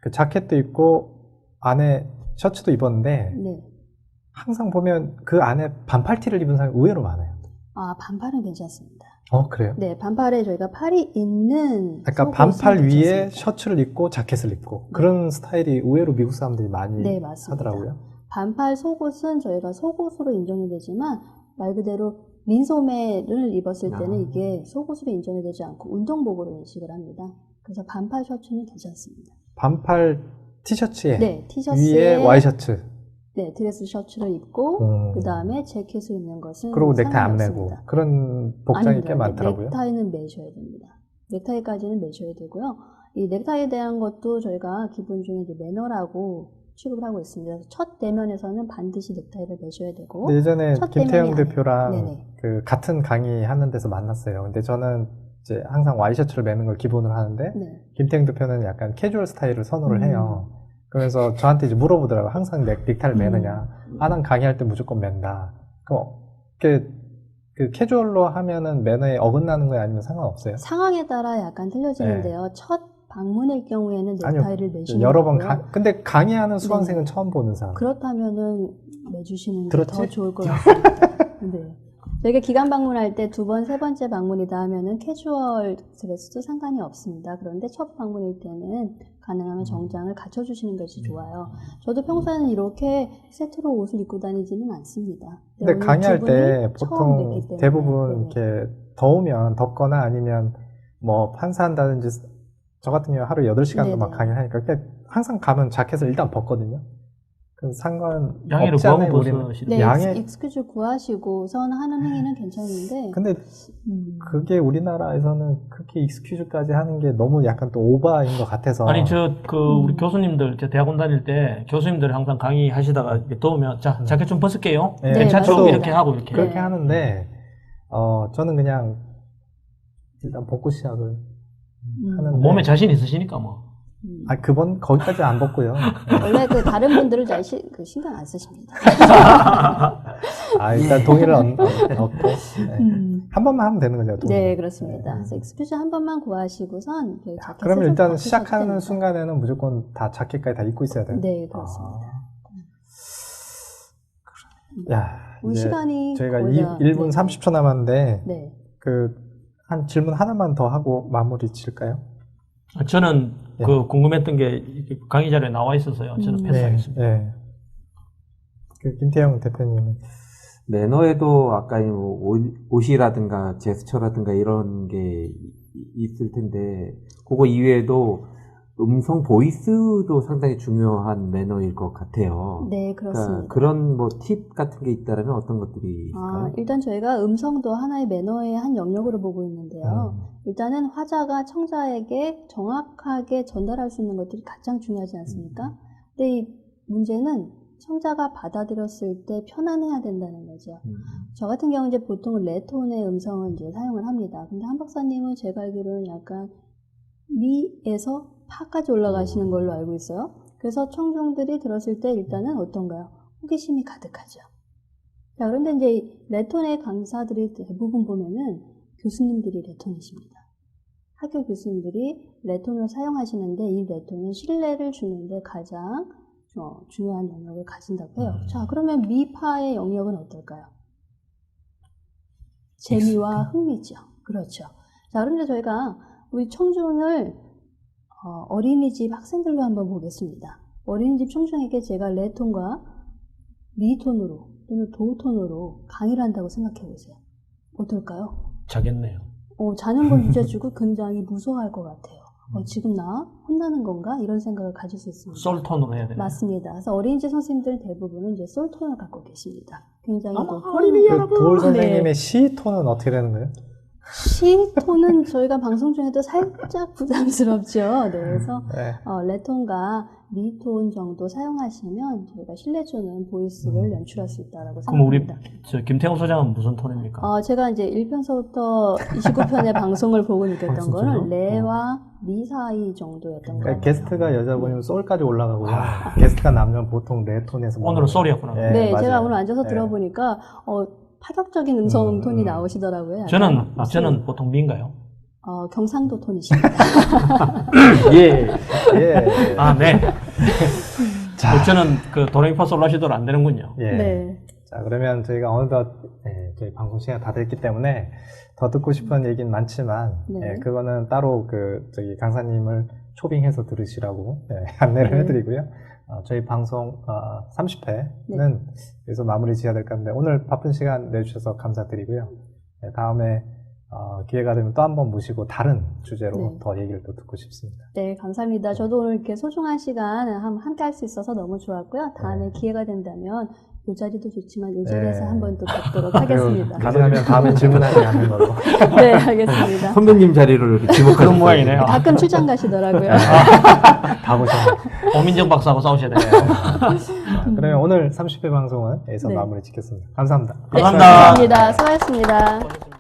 그 자켓도 입고 안에 셔츠도 입었는데 네. 항상 보면 그 안에 반팔티를 입은 사람이 의외로 많아요. 아, 반팔은 괜찮습니다. 그래요? 네, 반팔에 저희가 팔이 있는 그러니까 속옷은 반팔 위에 괜찮습니다. 셔츠를 입고 자켓을 입고 그런 스타일이 의외로 미국 사람들이 많이 네, 맞습니다. 하더라고요. 반팔 속옷은 저희가 속옷으로 인정이 되지만 말 그대로 민소매를 입었을 때는 아. 이게 속옷으로 인정이 되지 않고 운동복으로 인식을 합니다. 그래서 반팔 셔츠는 괜찮습니다. 반팔 티셔츠에 네, 티셔츠에 위에 와이셔츠 네, 드레스 셔츠를 입고 그 음. 다음에 재킷을 입는 것은 그리고 넥타이 안 상관이 매고 없습니다. 그런 복장이 아닙니다. 꽤 많더라고요. 넥타이는 매셔야 됩니다. 넥타이까지는 매셔야 되고요. 이 넥타이에 대한 것도 저희가 기본 중에 이제 매너라고 취급을 하고 있습니다. 그래서 첫 대면에서는 반드시 넥타이를 매셔야 되고 근데 예전에 첫 김태형 대면이 대표랑 네네. 그 같은 강의 하는 데서 만났어요. 근데 저는 이제 항상 와이셔츠를 매는 걸 기본으로 하는데 네. 김태형 대표는 약간 캐주얼 스타일을 선호를 음. 해요. 그래서 저한테 이제 물어보더라고요. 항상 넥타이를 매느냐. 난 강의할 때 무조건 맨다. 그럼 그 캐주얼로 하면은 매너에 어긋나는 거예요? 아니면 상관없어요? 상황에 따라 약간 틀려지는데요. 첫 방문일 경우에는 네. 아니요. 넥타이를 매시는 여러 번 거고요. 근데 강의하는 네. 수강생은 처음 보는 사람. 그렇다면은 매주시는 게 들었지? 더 좋을 것 같습니다. 네. 저희가 기간 방문할 때 두 번, 세 번째 방문이다 하면은 캐주얼 드레스도 상관이 없습니다. 그런데 첫 방문일 때는 가능하면 정장을 갖춰주시는 것이 좋아요. 저도 평소에는 이렇게 세트로 옷을 입고 다니지는 않습니다. 근데 오늘 강의할 두 때 분이 처음 보통 뵙기 때문에. 대부분 네네. 이렇게 덥거나 아니면 뭐 판사한다든지 저 같은 경우 하루 8시간도 막 네네. 강의를 하니까 그러니까 항상 가면 자켓을 일단 벗거든요. 그래서 상관 양해를 없지 않아요, 구하고 우리는. 벗으시는 네, 양해- 익스큐즈 구하시고선 하는 행위는 괜찮은데 근데 그게 우리나라에서는 그렇게 익스큐즈까지 하는 게 너무 약간 또 오바인 것 같아서. 아니 우리 음. 교수님들 저 대학원 다닐 때 교수님들 항상 강의하시다가 이렇게 더우면 자 자켓 좀 벗을게요. 네, 괜찮죠? 맞습니다. 이렇게 하고 이렇게. 그렇게 네. 하는데 저는 그냥 일단 벗고 시작을 하는데 몸에 자신 있으시니까 뭐. 그번 거기까지 안 벗고요. 원래 그 다른 분들은 잘 신경 안 쓰십니다. 일단 동의를 얻고 네. 한 번만 하면 되는 거죠. 동의. 네, 그렇습니다. 그래서 익스큐즈 한 번만 구하시고선 그 자켓을 그러면 좀 일단 벗으셔도 시작하는 됩니다. 순간에는 무조건 다 자켓까지 다 입고 있어야 돼요. 네, 그렇습니다. 야, 오늘 이제 시간이 저희가 거의 다- 1분 네. 30초 남았는데 네. 한 질문 하나만 더 하고 마무리 질까요? 저는 네. 그 궁금했던 게 이렇게 강의 자료에 나와 있어서요. 저는 패스하겠습니다. 네. 그 김태형 대표님은 매너에도 아까 뭐 옷이라든가 제스처라든가 이런 게 있을 텐데 그거 이외에도 음성 보이스도 상당히 중요한 매너일 것 같아요. 네, 그렇습니다. 그러니까 그런 뭐 팁 같은 게 있다면 어떤 것들이 있을까요? 일단 저희가 음성도 하나의 매너의 한 영역으로 보고 있는데요. 일단은 화자가 청자에게 정확하게 전달할 수 있는 것들이 가장 중요하지 않습니까? 근데 이 문제는 청자가 받아들였을 때 편안해야 된다는 거죠. 저 같은 경우는 이제 보통 레톤의 음성을 이제 사용을 합니다. 근데 한 박사님은 제가 알기로는 약간 미에서 파까지 올라가시는 걸로 알고 있어요. 그래서 청중들이 들었을 때 일단은 어떤가요? 호기심이 가득하죠. 자, 그런데 이제 이 레톤의 강사들이 대부분 보면은 교수님들이 레톤이십니다. 학교 교수님들이 레톤을 사용하시는데 이 레톤은 신뢰를 주는데 가장 중요한 영역을 가진다고 해요. 자, 그러면 미파의 영역은 어떨까요? 재미와 흥미죠. 그렇죠. 자, 그런데 저희가 우리 청중을 어린이집 학생들로 한번 보겠습니다. 어린이집 청중에게 제가 레톤과 미톤으로 또는 도톤으로 강의를 한다고 생각해 보세요. 어떨까요? 자겠네요. 자는 걸 주제주고 굉장히 무서워할 것 같아요. 지금 나 혼나는 건가? 이런 생각을 가질 수 있습니다. 솔톤으로 해야 되나요? 맞습니다. 그래서 어린이집 선생님들 대부분은 이제 솔톤을 갖고 계십니다. 굉장히 그 도울 선생님의 네. 시 톤은 어떻게 되는 거예요? 시톤은 저희가 방송 중에도 살짝 부담스럽죠. 네, 그래서 네. 레톤과 미톤 정도 사용하시면 저희가 신뢰주는 보이스를 연출할 수 있다고 그럼 우리 생각합니다. 김태형 소장은 무슨 톤입니까? 제가 이제 1편서부터 29편의 방송을 보고 느꼈던 진짜요? 거는 레와 미 사이 정도였던 것 그러니까 같아요. 게스트가 여자분이면 솔까지 올라가고요. 게스트가 남자면 보통 레톤에서 오늘은 솔이었구나. 네, 맞아요. 제가 오늘 앉아서 네. 들어보니까 파격적인 음성 톤이 나오시더라고요. 약간. 저는 보통 미인가요? 경상도 톤이십니다. 예. 예. 아, 네. 자, 저는 그 도레미파 솔라시도로 안 되는군요. 예. 네. 자, 그러면 저희가 어느덧 저희 방송 시간 다 됐기 때문에 더 듣고 싶은 얘기는 많지만 네. 그거는 따로 저기 강사님을 초빙해서 들으시라고 안내를 네. 해드리고요. 저희 방송 30회는 여기서 마무리 지어야 될 것 같은데 오늘 바쁜 시간 내주셔서 감사드리고요. 다음에 기회가 되면 또 한 번 모시고 다른 주제로 네. 더 얘기를 또 듣고 싶습니다. 네, 감사합니다. 저도 오늘 이렇게 소중한 시간 함께 할 수 있어서 너무 좋았고요. 다음에 기회가 된다면 이 자리도 좋지만 이 자리에서 네. 한번 또 뵙도록 하겠습니다. 가능하면 다음에 질문하지 않는 걸로. 네, 알겠습니다. 선배님 자리를 이렇게 지목하는 그런 모양이네요. 가끔 출장 가시더라고요. 다 보셨네요. 오민정 박사하고 싸우셔야 돼요. 그러면 오늘 30회 방송은 여기서 네. 마무리 짓겠습니다. 감사합니다. 감사합니다. 감사합니다. 수고하셨습니다.